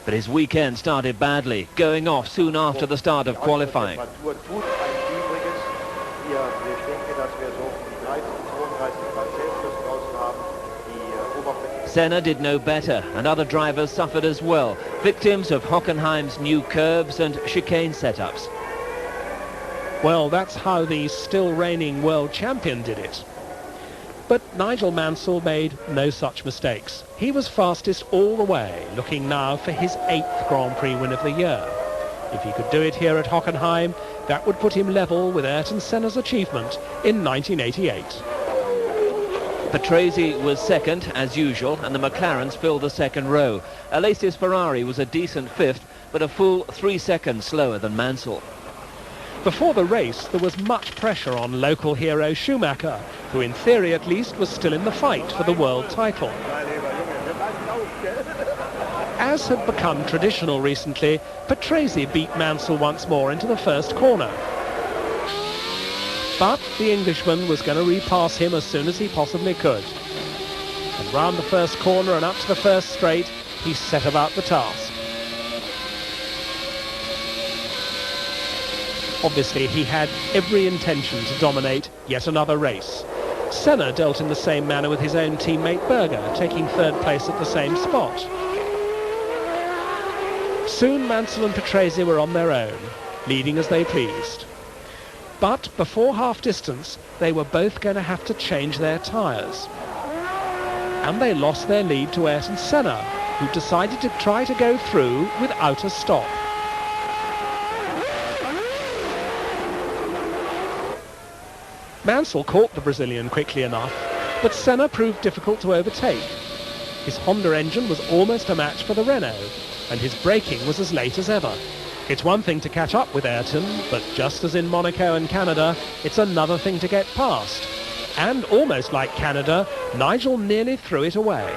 But his weekend started badly, going off soon after the start of qualifying. Senna did no better, and other drivers suffered as well, victims of Hockenheim's new curbs and chicane setups. Well, that's how the still reigning world champion did it. But Nigel Mansell made no such mistakes. He was fastest all the way, looking now for his 8th Grand Prix win of the year. If he could do it here at Hockenheim, that would put him level with Ayrton Senna's achievement in 1988. Patrese was second, as usual, and the McLarens filled the second row. Alesi's Ferrari was a decent 5th, but a full 3 seconds slower than Mansell. Before the race, there was much pressure on local hero Schumacher, who in theory at least was still in the fight for the world title. As had become traditional recently, Patrese beat Mansell once more into the first corner. But the Englishman was going to repass him as soon as he possibly could. And round the first corner and up to the first straight, he set about the task. Obviously, he had every intention to dominate yet another race. Senna dealt in the same manner with his own teammate Berger, taking 3rd place at the same spot. Soon Mansell and Patrese were on their own, leading as they pleased. But before half distance, they were both going to have to change their tyres. And they lost their lead to Ayrton Senna, who decided to try to go through without a stop. Mansell caught the Brazilian quickly enough, but Senna proved difficult to overtake. His Honda engine was almost a match for the Renault, and his braking was as late as ever. It's one thing to catch up with Ayrton, but just as in Monaco and Canada, it's another thing to get past. And almost like Canada, Nigel nearly threw it away.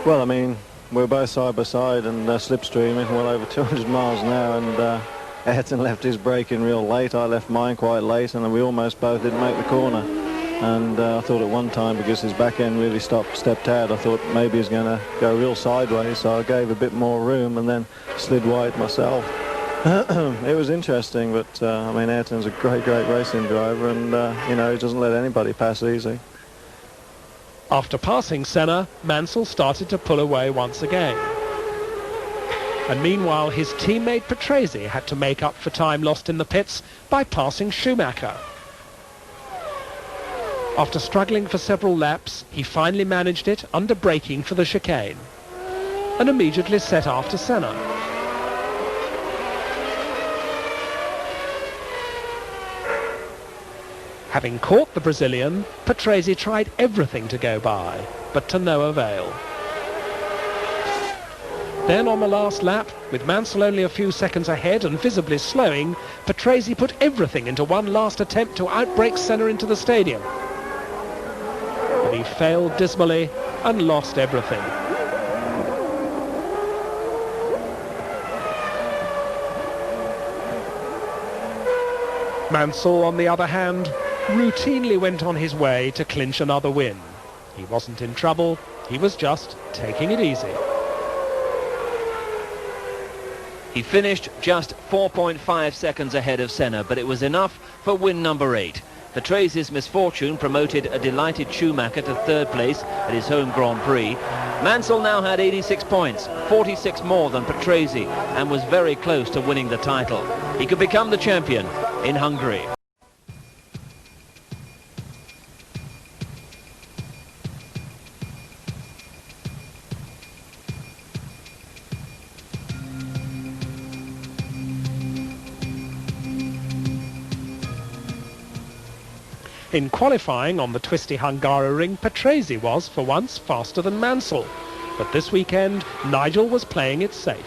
Well, I mean, we're both side by side and slipstreaming well over 200 miles an hour, and Ayrton left his braking real late. I left mine quite late, and we almost both didn't make the corner. And I thought at one time, because his back end really stepped out, I thought maybe he's going to go real sideways, so I gave a bit more room and then slid wide myself. It was interesting, but I mean, Ayrton's a great racing driver, and you know, he doesn't let anybody pass easy. After passing Senna, Mansell started to pull away once again. And meanwhile, his teammate Patrese had to make up for time lost in the pits by passing Schumacher. After struggling for several laps, he finally managed it under braking for the chicane, and immediately set after Senna. Having caught the Brazilian, Patrese tried everything to go by, but to no avail. Then on the last lap, with Mansell only a few seconds ahead and visibly slowing, Patrese put everything into one last attempt to outbrake Senna into the stadium. But he failed dismally and lost everything. Mansell, on the other hand, routinely went on his way to clinch another win. He wasn't in trouble, he was just taking it easy. He finished just 4.5 seconds ahead of Senna, but it was enough for win number 8. Patrese's misfortune promoted a delighted Schumacher to 3rd place at his home Grand Prix. Mansell now had 86 points, 46 more than Patrese, and was very close to winning the title. He could become the champion in Hungary. In qualifying on the twisty Hungaroring, Patrese was, for once, faster than Mansell. But this weekend, Nigel was playing it safe.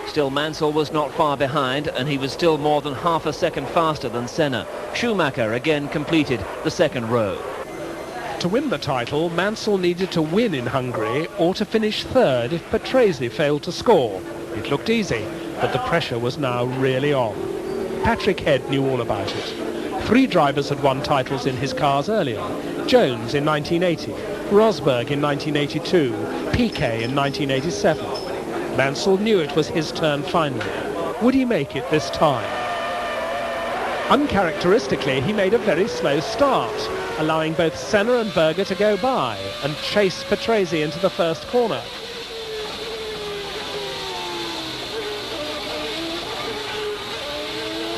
Still, Mansell was not far behind, and he was still more than half a second faster than Senna. Schumacher again completed the 2nd row. To win the title, Mansell needed to win in Hungary or to finish 3rd if Patrese failed to score. It looked easy, but the pressure was now really on. Patrick Head knew all about it. 3 drivers had won titles in his cars earlier. Jones in 1980, Rosberg in 1982, Piquet in 1987. Mansell knew it was his turn finally. Would he make it this time? Uncharacteristically, he made a very slow start, allowing both Senna and Berger to go by and chase Patrese into the first corner.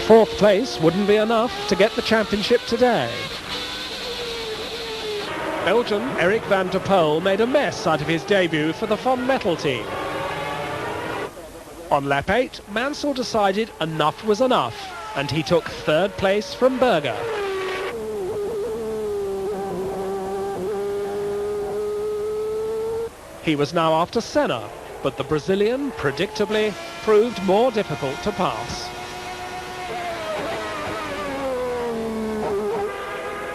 Fourth place wouldn't be enough to get the championship today. Belgian Eric van der Poel made a mess out of his debut for the Von Metal team. On lap 8, Mansell decided enough was enough, and he took third place from Berger. He was now after Senna, but the Brazilian, predictably, proved more difficult to pass.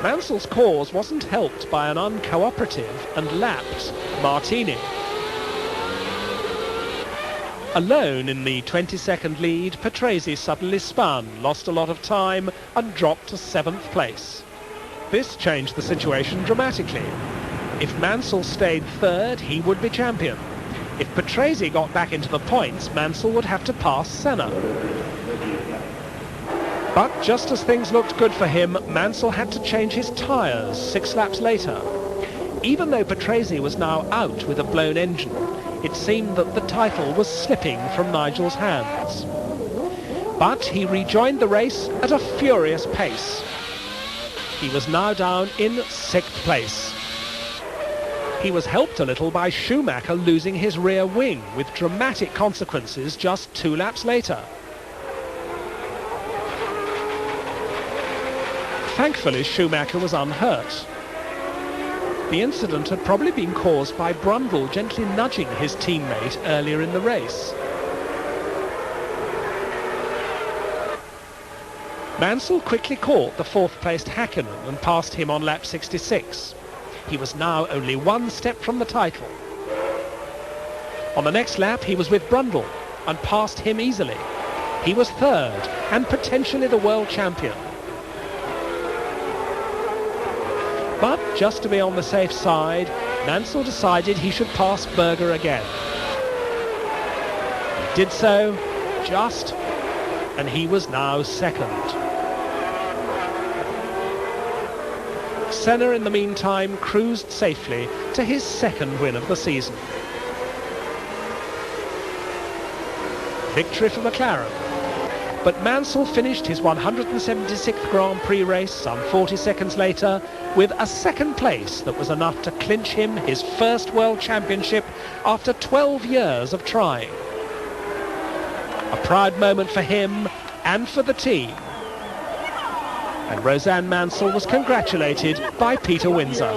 Mansell's cause wasn't helped by an uncooperative and lapped Martini. Alone in the 20-second lead, Patrese suddenly spun, lost a lot of time and dropped to 7th place. This changed the situation dramatically. If Mansell stayed third, he would be champion. If Patrese got back into the points, Mansell would have to pass Senna. But just as things looked good for him, Mansell had to change his tyres 6 laps later. Even though Patrese was now out with a blown engine, it seemed that the title was slipping from Nigel's hands. But he rejoined the race at a furious pace. He was now down in 6th place. He was helped a little by Schumacher losing his rear wing, with dramatic consequences just 2 laps later. Thankfully, Schumacher was unhurt. The incident had probably been caused by Brundle gently nudging his teammate earlier in the race. Mansell quickly caught the 4th-placed Häkkinen and passed him on lap 66. He was now only 1 step from the title. On the next lap, he was with Brundle and passed him easily. He was third and potentially the world champion. But just to be on the safe side, Mansell decided he should pass Berger again. He did so, just, and he was now second. Senna, in the meantime, cruised safely to his 2nd win of the season. Victory for McLaren. But Mansell finished his 176th Grand Prix race some 40 seconds later with a 2nd place that was enough to clinch him his first World Championship after 12 years of trying. A proud moment for him and for the team. And Roseanne Mansell was congratulated by Peter Windsor.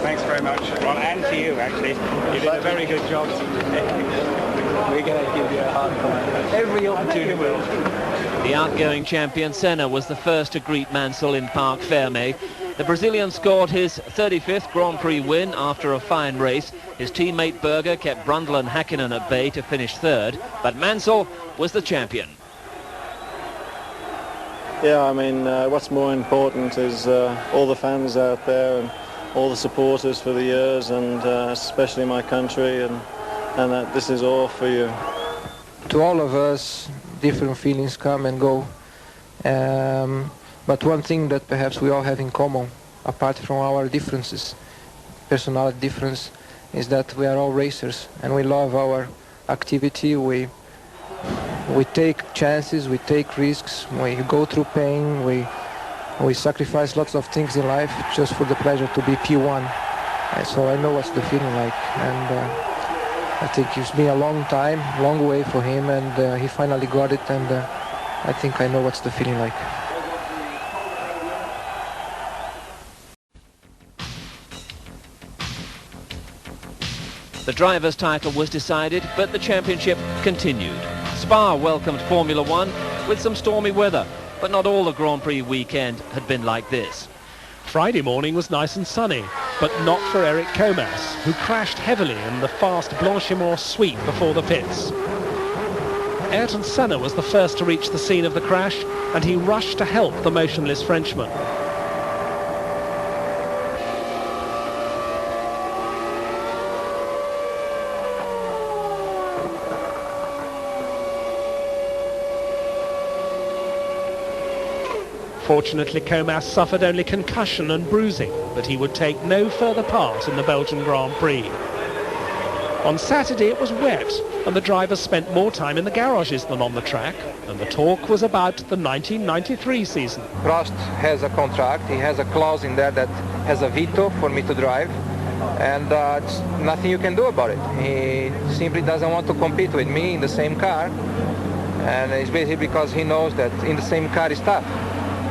Thanks very much. Well, and to you, actually. You did a very good job. We're going to give you a hard time. Every opportunity will. The outgoing champion Senna was the first to greet Mansell in Parc Fermé. The Brazilian scored his 35th Grand Prix win after a fine race. His teammate Berger kept Brundle and Häkkinen at bay to finish third, but Mansell was the champion. Yeah, I mean, what's more important is all the fans out there and all the supporters for the years, and especially my country, and that this is all for you. To all of us, different feelings come and go. But one thing that perhaps we all have in common, apart from our differences, personality difference, is that we are all racers and we love our activity. We take chances, we take risks, we go through pain, we sacrifice lots of things in life just for the pleasure to be P1. So I know what's the feeling like, and I think it's been a long time, long way for him, and he finally got it, and I think I know what's the feeling like. The driver's title was decided, but the championship continued. Spa welcomed Formula One with some stormy weather, but not all the Grand Prix weekend had been like this. Friday morning was nice and sunny, but not for Eric Comas, who crashed heavily in the fast Blanchimont sweep before the pits. Ayrton Senna was the first to reach the scene of the crash, and he rushed to help the motionless Frenchman. Fortunately, Comas suffered only concussion and bruising, but he would take no further part in the Belgian Grand Prix. On Saturday it was wet, and the drivers spent more time in the garages than on the track, and the talk was about the 1993 season. Prost has a contract, he has a clause in there that has a veto for me to drive, and it's nothing you can do about it. He simply doesn't want to compete with me in the same car, and it's basically because he knows that in the same car is tough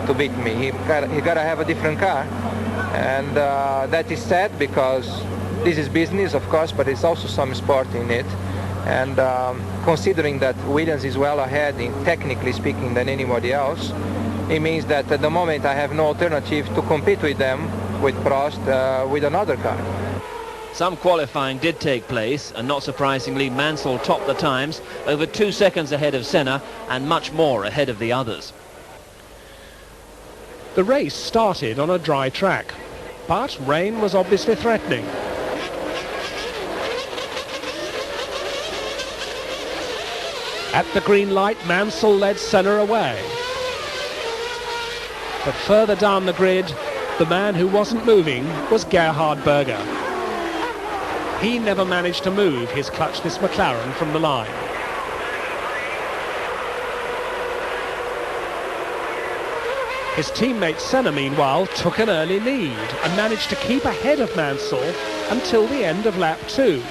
to beat me. He gotta have a different car, and that is sad because this is business, of course, but it's also some sport in it. And considering that Williams is well ahead, technically speaking, than anybody else, it means that at the moment I have no alternative to compete with them, with Prost, with another car. Some qualifying did take place, and not surprisingly, Mansell topped the times, over 2 seconds ahead of Senna and much more ahead of the others. The race started on a dry track, but rain was obviously threatening. At the green light, Mansell led Senna away. But further down the grid, the man who wasn't moving was Gerhard Berger. He never managed to move his clutchless McLaren from the line. His teammate Senna, meanwhile, took an early lead and managed to keep ahead of Mansell until the end of lap 2.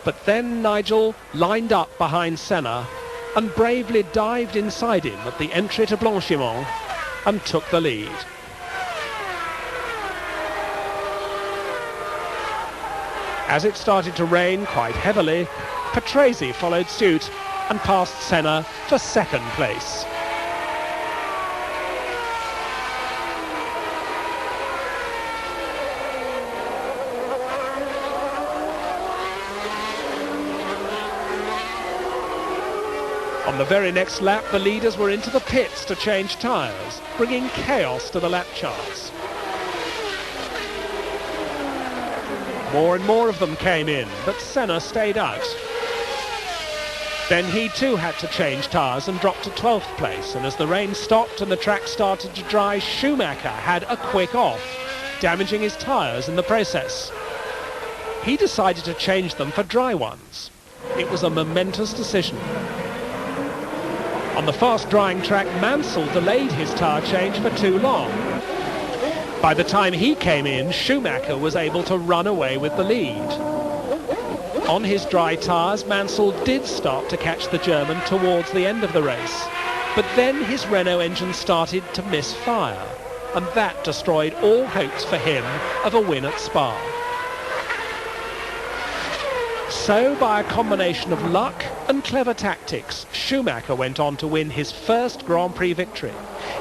But then Nigel lined up behind Senna and bravely dived inside him at the entry to Blanchiment and took the lead. As it started to rain quite heavily, Patrese followed suit and passed Senna for second place. On the very next lap, the leaders were into the pits to change tyres, bringing chaos to the lap charts. More and more of them came in, but Senna stayed out. Then he too had to change tyres and dropped to 12th place, and as the rain stopped and the track started to dry, Schumacher had a quick off, damaging his tyres in the process. He decided to change them for dry ones. It was a momentous decision. On the fast-drying track, Mansell delayed his tyre change for too long. By the time he came in, Schumacher was able to run away with the lead. On his dry tyres, Mansell did start to catch the German towards the end of the race, but then his Renault engine started to miss fire, and that destroyed all hopes for him of a win at Spa. So, by a combination of luck and clever tactics, Schumacher went on to win his first Grand Prix victory,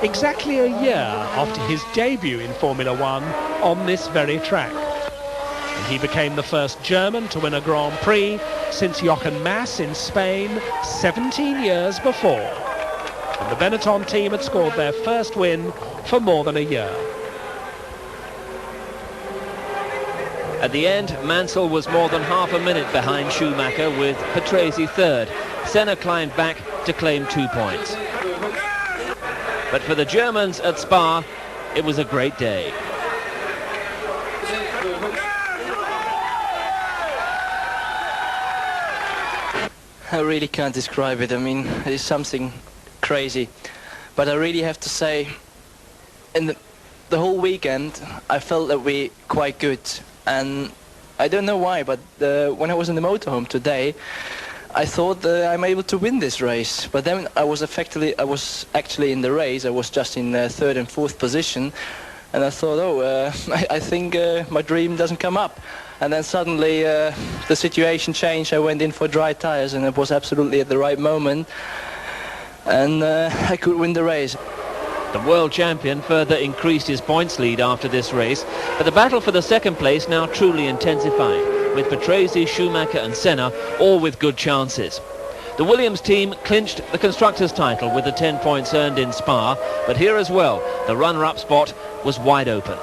exactly a year after his debut in Formula One on this very track. And he became the first German to win a Grand Prix since Jochen Mass in Spain 17 years before. And the Benetton team had scored their first win for more than a year. At the end, Mansell was more than half a minute behind Schumacher with Patrese third. Senna climbed back to claim 2 points. But for the Germans at Spa, it was a great day. I really can't describe it. I mean, it's something crazy. But I really have to say, in the whole weekend, I felt that we quite good. And I don't know why, but when I was in the motorhome today, I thought that I'm able to win this race. But then I was actually in the race. I was just in third and fourth position, and I thought, I think my dream doesn't come up. And then suddenly the situation changed. I went in for dry tires, and it was absolutely at the right moment, and I could win the race. The world champion further increased his points lead after this race, but the battle for the second place now truly intensified, with Patrese, Schumacher and Senna all with good chances. The Williams team clinched the Constructors' title with the 10 points earned in Spa, but here as well, the runner-up spot was wide open.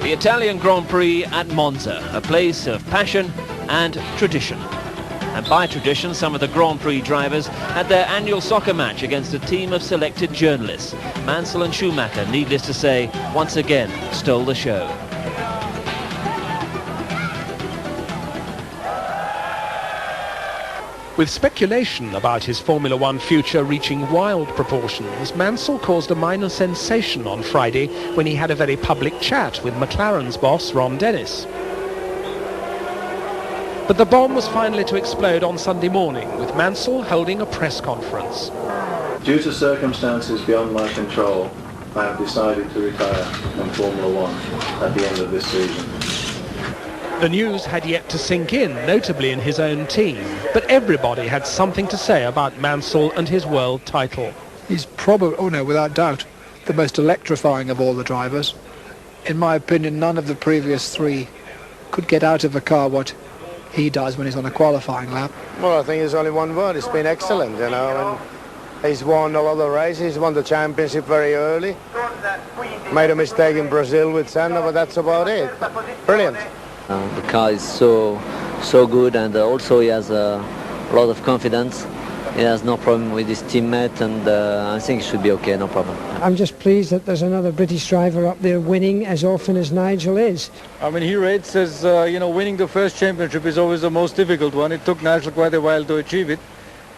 The Italian Grand Prix at Monza, a place of passion and tradition. And by tradition, some of the Grand Prix drivers had their annual soccer match against a team of selected journalists. Mansell and Schumacher, needless to say, once again stole the show. With speculation about his Formula One future reaching wild proportions, Mansell caused a minor sensation on Friday when he had a very public chat with McLaren's boss, Ron Dennis. But the bomb was finally to explode on Sunday morning, with Mansell holding a press conference. Due to circumstances beyond my control, I have decided to retire from Formula One at the end of this season. The news had yet to sink in, notably in his own team, but everybody had something to say about Mansell and his world title. He's probably, without doubt, the most electrifying of all the drivers. In my opinion, none of the previous three could get out of a car what he does when he's on a qualifying lap. Well, I think there's only one word. It's been excellent, and he's won a lot of races. He's won the championship very early. Made a mistake in Brazil with Senna, but that's about it. Brilliant. The car is so good, and also he has a lot of confidence. He has no problem with his teammate, and I think it should be okay, no problem. I'm just pleased that there's another British driver up there winning as often as Nigel is. I mean, he rates as, winning the first championship is always the most difficult one. It took Nigel quite a while to achieve it.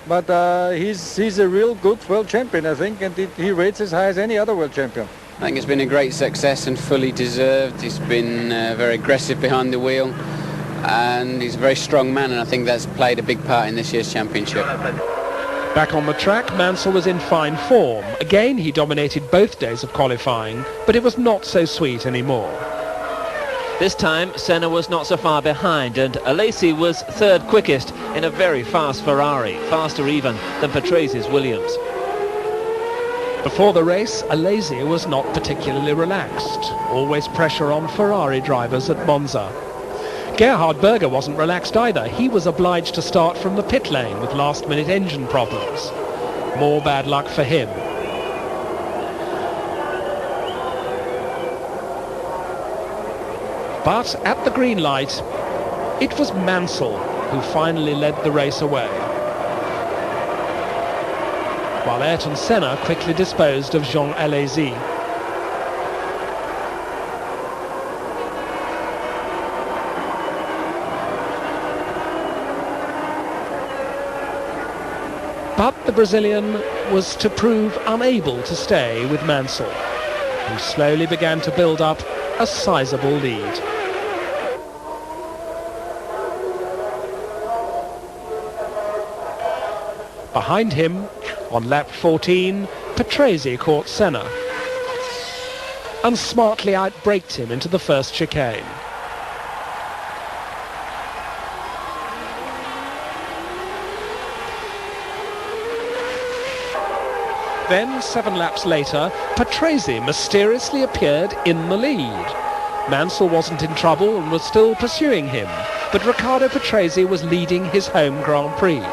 But he's a real good world champion, I think, and he rates as high as any other world champion. I think it's been a great success and fully deserved. He's been very aggressive behind the wheel, and he's a very strong man, and I think that's played a big part in this year's championship. Back on the track, Mansell was in fine form. Again, he dominated both days of qualifying, but it was not so sweet anymore. This time, Senna was not so far behind, and Alesi was third quickest in a very fast Ferrari, faster even than Patrese Williams. Before the race, Alesi was not particularly relaxed. Always pressure on Ferrari drivers at Monza. Gerhard Berger wasn't relaxed either. He was obliged to start from the pit lane with last-minute engine problems. More bad luck for him. But at the green light, it was Mansell who finally led the race away, while Ayrton Senna quickly disposed of Jean Alesi. But the Brazilian was to prove unable to stay with Mansell, who slowly began to build up a sizable lead. Behind him, on lap 14, Patrese caught Senna and smartly outbraked him into the first chicane. Then, 7 laps later, Patrese mysteriously appeared in the lead. Mansell wasn't in trouble and was still pursuing him, but Riccardo Patrese was leading his home Grand Prix.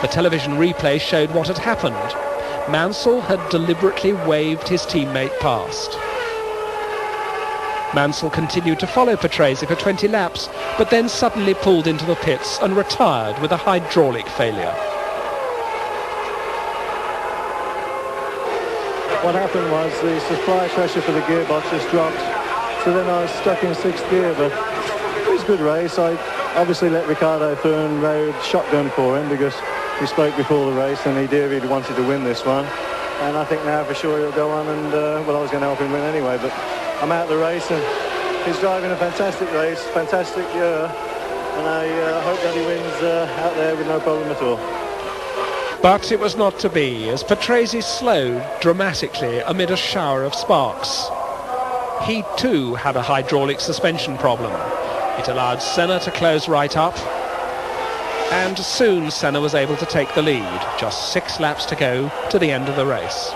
The television replay showed what had happened. Mansell had deliberately waved his teammate past. Mansell continued to follow Patrese for 20 laps, but then suddenly pulled into the pits and retired with a hydraulic failure. What happened was the supply pressure for the gearbox just dropped, so then I was stuck in 6th gear, but it was a good race. I obviously let Riccardo through and rode shotgun for him because we spoke before the race and he really wanted to win this one. And I think now for sure he'll go on and, well, I was going to help him win anyway, but I'm out of the race and he's driving a fantastic race, fantastic year, and I hope that he wins out there with no problem at all. But it was not to be, as Patrese slowed dramatically amid a shower of sparks. He too had a hydraulic suspension problem. It allowed Senna to close right up, and soon Senna was able to take the lead, just 6 laps to go to the end of the race.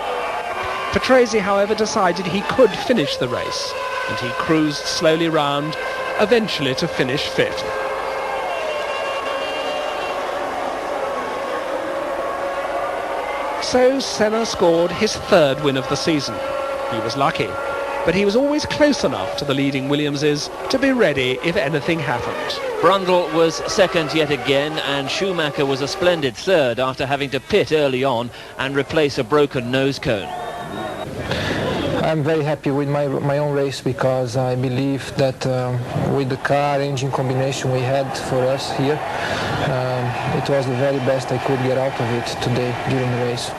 Patrese, however, decided he could finish the race, and he cruised slowly round, eventually to finish 5th. So Senna scored his 3rd win of the season. He was lucky. but he was always close enough to the leading Williamses to be ready if anything happened. Brundle was second yet again, and Schumacher was a splendid third after having to pit early on and replace a broken nose cone. I'm very happy with my own race because I believe that with the car engine combination we had for us here, it was the very best I could get out of it today during the race.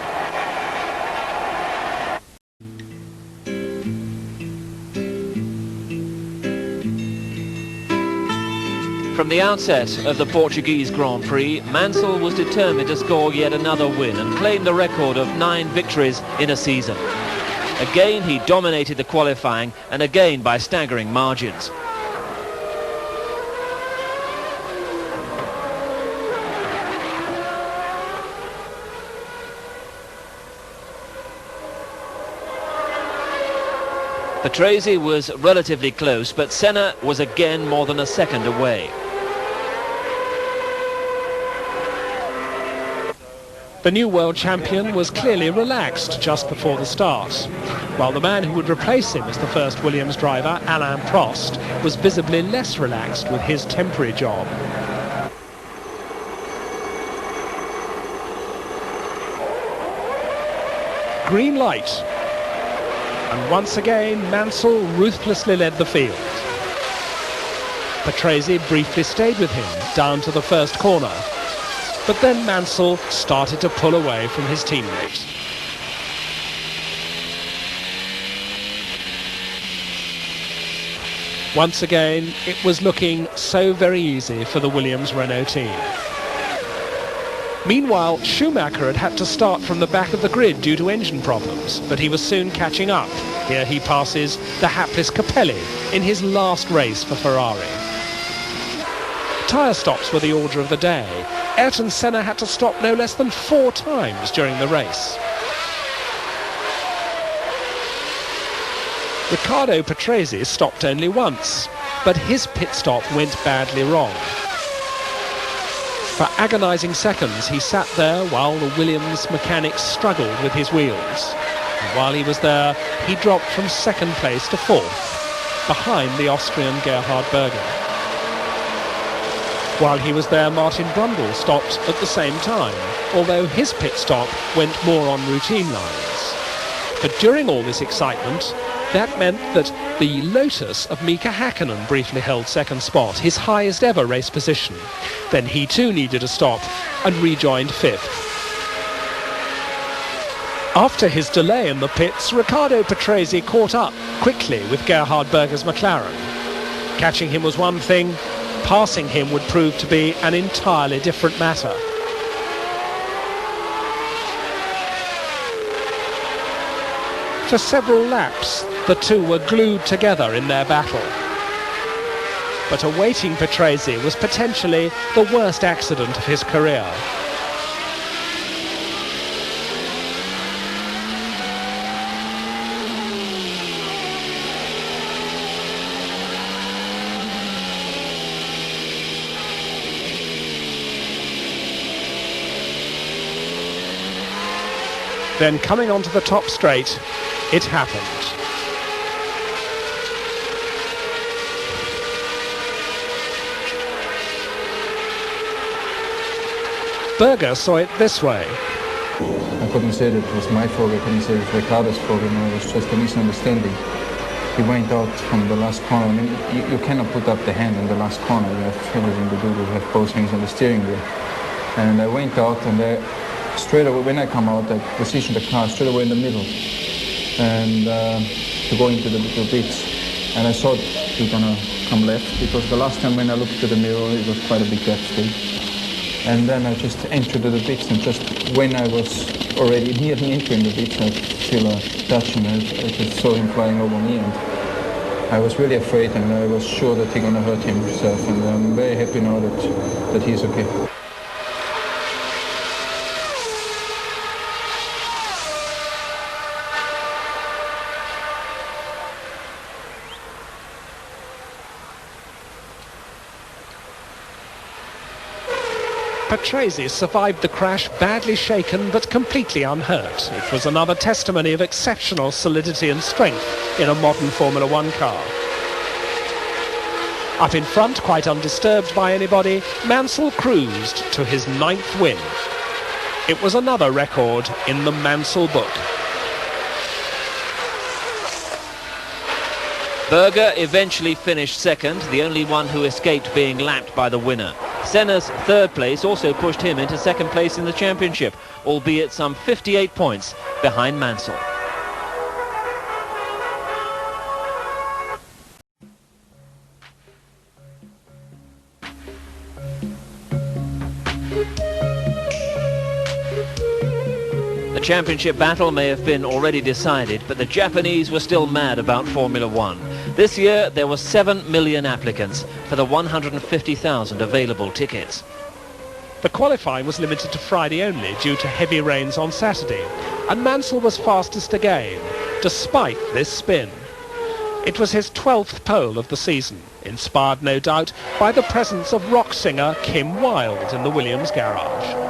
From the outset of the Portuguese Grand Prix, Mansell was determined to score yet another win and claim the record of 9 victories in a season. Again, he dominated the qualifying, and again by staggering margins. Patrese was relatively close, but Senna was again more than a second away. The new world champion was clearly relaxed just before the start, while the man who would replace him as the first Williams driver, Alain Prost, was visibly less relaxed with his temporary job. Green light. And once again, Mansell ruthlessly led the field. Patrese briefly stayed with him down to the first corner. But then Mansell started to pull away from his teammate. Once again, it was looking so very easy for the Williams-Renault team. Meanwhile, Schumacher had to start from the back of the grid due to engine problems, but he was soon catching up. Here he passes the hapless Capelli in his last race for Ferrari. Tyre stops were the order of the day. Ayrton Senna had to stop no less than 4 times during the race. Riccardo Patrese stopped only once, but his pit stop went badly wrong. For agonising seconds he sat there while the Williams mechanics struggled with his wheels. And while he was there, he dropped from 2nd place to 4th, behind the Austrian Gerhard Berger. While he was there, Martin Brundle stopped at the same time, although his pit stop went more on routine lines. But during all this excitement, that meant that the Lotus of Mika Hakkinen briefly held 2nd spot, his highest ever race position. Then he too needed a stop and rejoined 5th. After his delay in the pits, Riccardo Patrese caught up quickly with Gerhard Berger's McLaren. Catching him was one thing, passing him would prove to be an entirely different matter. For several laps, the two were glued together in their battle. But awaiting Patrese was potentially the worst accident of his career. Then coming onto the top straight, it happened. Berger saw it this way. I couldn't say that it was my fault, I couldn't say it was Riccardo's fault, it was just a misunderstanding. He went out from the last corner. I mean, you cannot put up the hand in the last corner. You have everything to do, you have both hands on the steering wheel. And I went out and straight away, when I come out, I positioned the car straight away in the middle and to go into the pits. And I thought he was going to come left, because the last time when I looked at the mirror, it was quite a big gap still. And then I just entered the pits, and just when I was already nearly entering the pits, I feel a touch, and I just saw him flying over me, and I was really afraid, and I was sure that he's going to hurt himself, and I'm very happy now that he's okay. Patrese survived the crash badly shaken but completely unhurt. It was another testimony of exceptional solidity and strength in a modern Formula One car. Up in front, quite undisturbed by anybody, Mansell cruised to his 9th win. It was another record in the Mansell book. Berger eventually finished second, the only one who escaped being lapped by the winner. Senna's 3rd place also pushed him into 2nd place in the championship, albeit some 58 points behind Mansell. The championship battle may have been already decided, but the Japanese were still mad about Formula One. This year there were 7 million applicants for the 150,000 available tickets. The qualifying was limited to Friday only due to heavy rains on Saturday, and Mansell was fastest again, despite this spin. It was his 12th pole of the season, inspired no doubt by the presence of rock singer Kim Wilde in the Williams garage.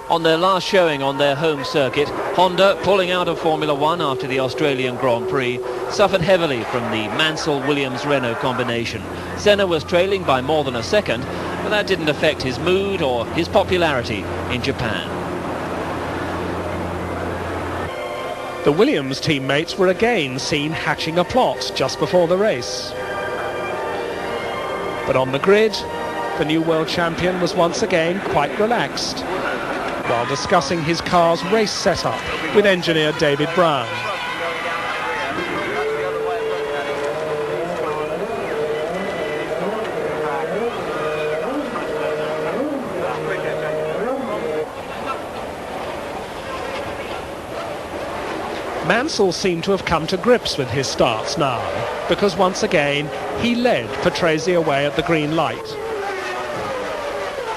On their last showing on their home circuit, Honda, pulling out of Formula One after the Australian Grand Prix, suffered heavily from the Mansell-Williams-Renault combination. Senna was trailing by more than a second, but that didn't affect his mood or his popularity in Japan. The Williams teammates were again seen hatching a plot just before the race. But on the grid, the new world champion was once again quite relaxed while discussing his car's race setup with engineer David Brown. Mansell seemed to have come to grips with his starts now, because once again he led Patrese away at the green light.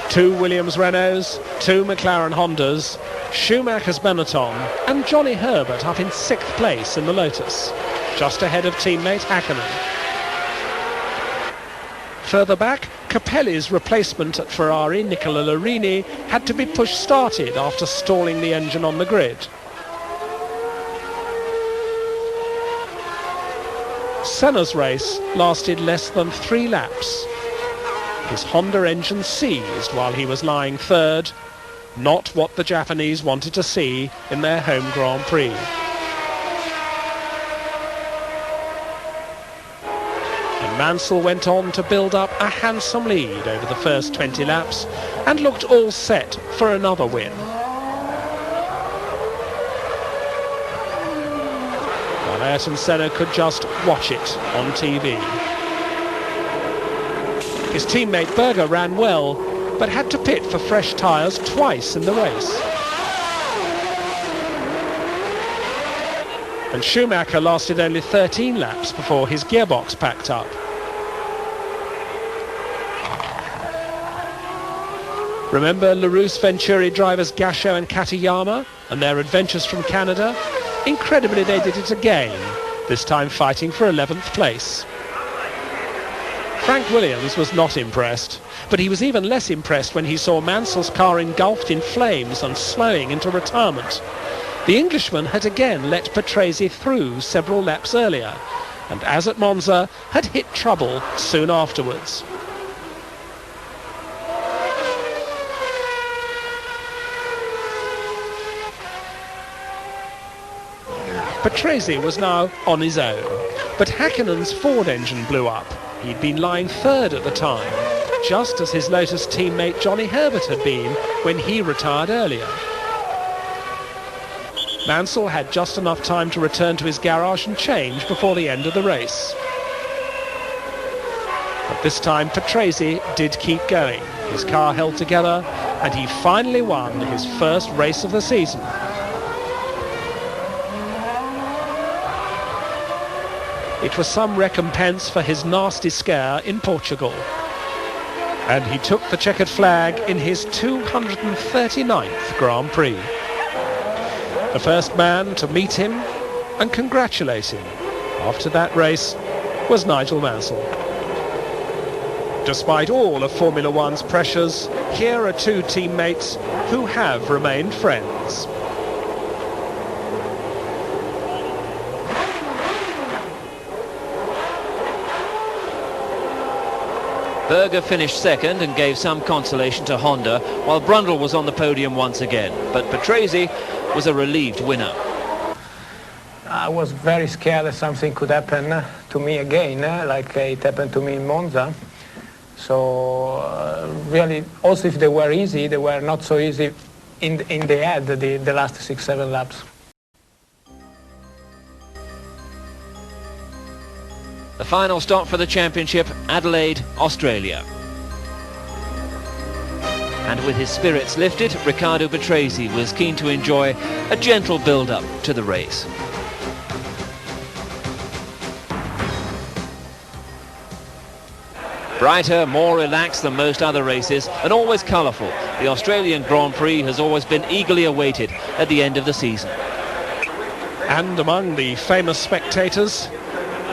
2 Williams Renaults, 2 McLaren Hondas, Schumacher's Benetton and Johnny Herbert up in 6th place in the Lotus, just ahead of teammate Häkkinen. Further back, Capelli's replacement at Ferrari, Nicola Larini, had to be push-started after stalling the engine on the grid. Senna's race lasted less than 3 laps. His Honda engine seized while he was lying 3rd, not what the Japanese wanted to see in their home Grand Prix. And Mansell went on to build up a handsome lead over the first 20 laps and looked all set for another win. While Ayrton Senna could just watch it on TV. His teammate Berger ran well, but had to pit for fresh tyres twice in the race. And Schumacher lasted only 13 laps before his gearbox packed up. Remember LaRousse Venturi drivers Gasho and Katayama and their adventures from Canada? Incredibly, they did it again, this time fighting for 11th place. Frank Williams was not impressed, but he was even less impressed when he saw Mansell's car engulfed in flames and slowing into retirement. The Englishman had again let Patrese through several laps earlier, and as at Monza, had hit trouble soon afterwards. Patrese was now on his own, but Häkkinen's Ford engine blew up. He'd been lying 3rd at the time, just as his Lotus teammate Johnny Herbert had been when he retired earlier. Mansell had just enough time to return to his garage and change before the end of the race. But this time Patrese did keep going. His car held together and he finally won his first race of the season. It was some recompense for his nasty scare in Portugal. And he took the checkered flag in his 239th Grand Prix. The first man to meet him and congratulate him after that race was Nigel Mansell. Despite all of Formula One's pressures, here are two teammates who have remained friends. Berger finished second and gave some consolation to Honda, while Brundle was on the podium once again. But Patrese was a relieved winner. I was very scared that something could happen to me again, like it happened to me in Monza. So really, also if they were easy, they were not so easy in the end, the last 6-7 laps. The final stop for the championship, Adelaide, Australia. And with his spirits lifted, Riccardo Patrese was keen to enjoy a gentle build-up to the race. Brighter, more relaxed than most other races, and always colourful, the Australian Grand Prix has always been eagerly awaited at the end of the season. And among the famous spectators,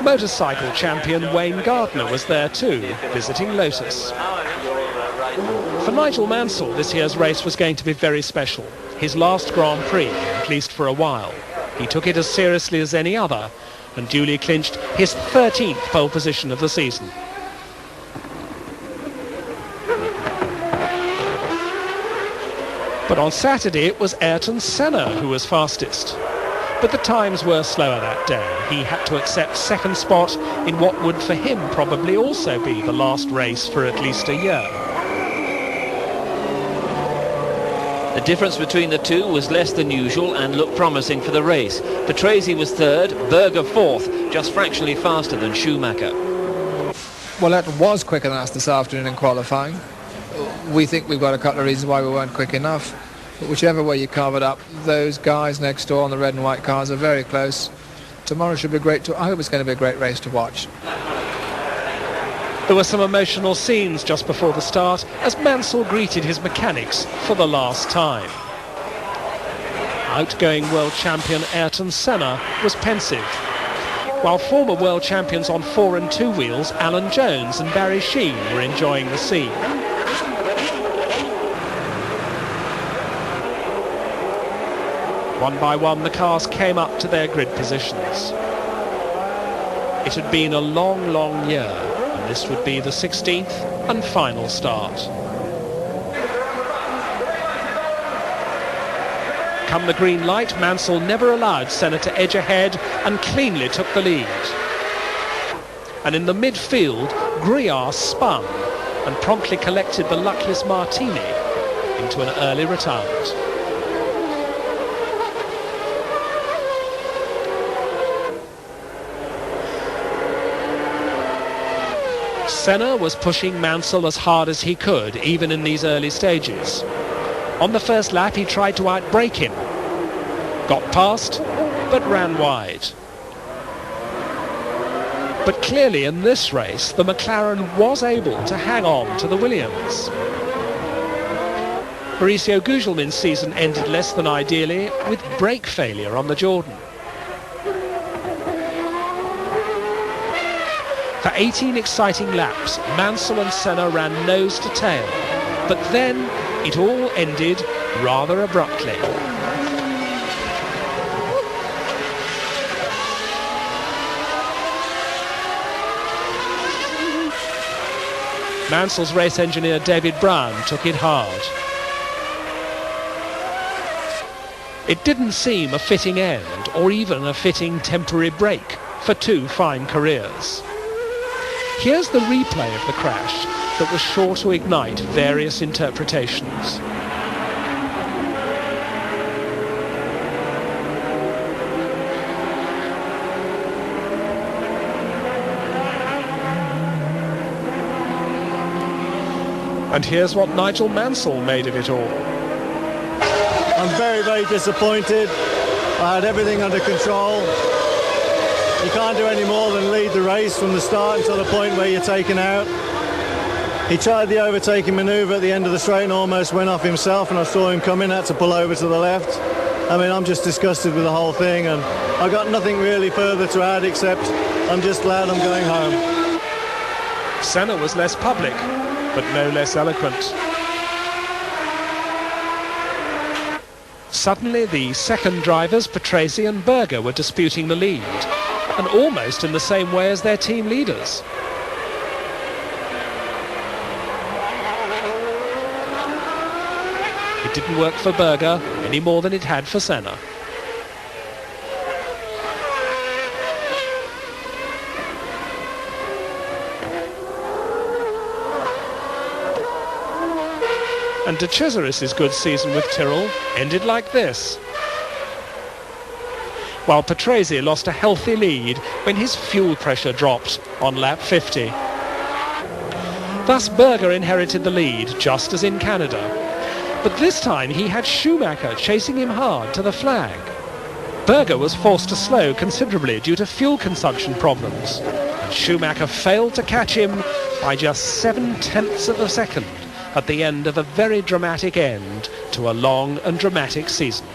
motorcycle champion Wayne Gardner was there too, visiting Lotus. For Nigel Mansell, this year's race was going to be very special. His last Grand Prix, at least for a while. He took it as seriously as any other and duly clinched his 13th pole position of the season. But on Saturday it was Ayrton Senna who was fastest. But the times were slower that day. He had to accept second spot in what would for him probably also be the last race for at least a year. The difference between the two was less than usual and looked promising for the race. Patrese was third, Berger fourth, just fractionally faster than Schumacher. Well, that was quicker than us this afternoon in qualifying. We think we've got a couple of reasons why we weren't quick enough. But whichever way you carve it up, those guys next door on the red and white cars are very close. Tomorrow should be great. I hope it's going to be a great race to watch. There were some emotional scenes just before the start as Mansell greeted his mechanics for the last time. Outgoing world champion Ayrton Senna was pensive, while former world champions on 4 and 2 wheels Alan Jones and Barry Sheene were enjoying the scene. One by one, the cars came up to their grid positions. It had been a long, long year, and this would be the 16th and final start. Come the green light, Mansell never allowed Senna to edge ahead and cleanly took the lead. And in the midfield, Grouillard spun and promptly collected the luckless Martini into an early retirement. Senna was pushing Mansell as hard as he could, even in these early stages. On the first lap, he tried to outbrake him. Got past, but ran wide. But clearly in this race, the McLaren was able to hang on to the Williams. Mauricio Gugelmin's season ended less than ideally, with brake failure on the Jordan. For 18 exciting laps, Mansell and Senna ran nose to tail, but then it all ended rather abruptly. Mansell's race engineer David Brown took it hard. It didn't seem a fitting end or even a fitting temporary break for two fine careers. Here's the replay of the crash that was sure to ignite various interpretations. And here's what Nigel Mansell made of it all. I'm very, very disappointed. I had everything under control. You can't do any more than lead the race from the start until the point where you're taken out. He tried the overtaking manoeuvre at the end of the straight and almost went off himself, and I saw him coming, had to pull over to the left. I mean, I'm just disgusted with the whole thing, and I've got nothing really further to add except I'm just glad I'm going home. Senna was less public, but no less eloquent. Suddenly, the second drivers, Patrese and Berger, were disputing the lead, and almost in the same way as their team leaders. It didn't work for Berger any more than it had for Senna. And De Cesaris's good season with Tyrrell ended like this, while Patrese lost a healthy lead when his fuel pressure dropped on lap 50. Thus Berger inherited the lead, just as in Canada. But this time he had Schumacher chasing him hard to the flag. Berger was forced to slow considerably due to fuel consumption problems, and Schumacher failed to catch him by just 0.7 of a second at the end of a very dramatic end to a long and dramatic season.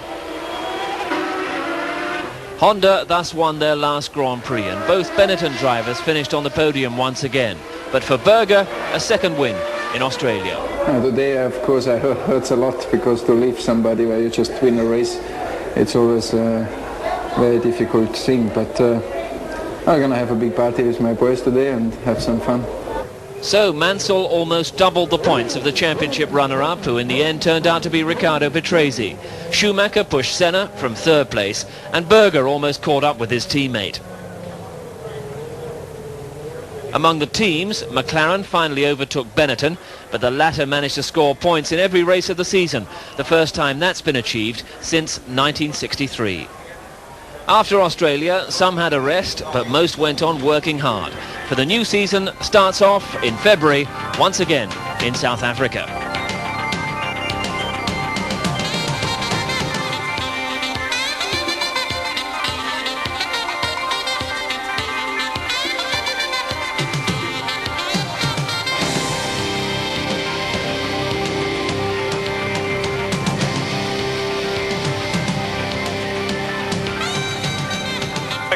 Honda thus won their last Grand Prix, and both Benetton drivers finished on the podium once again. But for Berger, a second win in Australia. Today, of course, I hurts a lot, because to leave somebody where you just win a race, it's always a very difficult thing. But I'm going to have a big party with my boys today and have some fun. So Mansell almost doubled the points of the championship runner-up, who in the end turned out to be Riccardo Patrese. Schumacher pushed Senna from third place, and Berger almost caught up with his teammate. Among the teams, McLaren finally overtook Benetton, but the latter managed to score points in every race of the season, the first time that's been achieved since 1963. After Australia, some had a rest, but most went on working hard. For the new season starts off in February, once again in South Africa.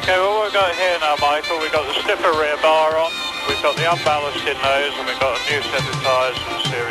Okay, well, what we've got here now, Michael, we've got the stiffer rear bar on, we've got the unballasted nose, and we've got a new set of tyres from Series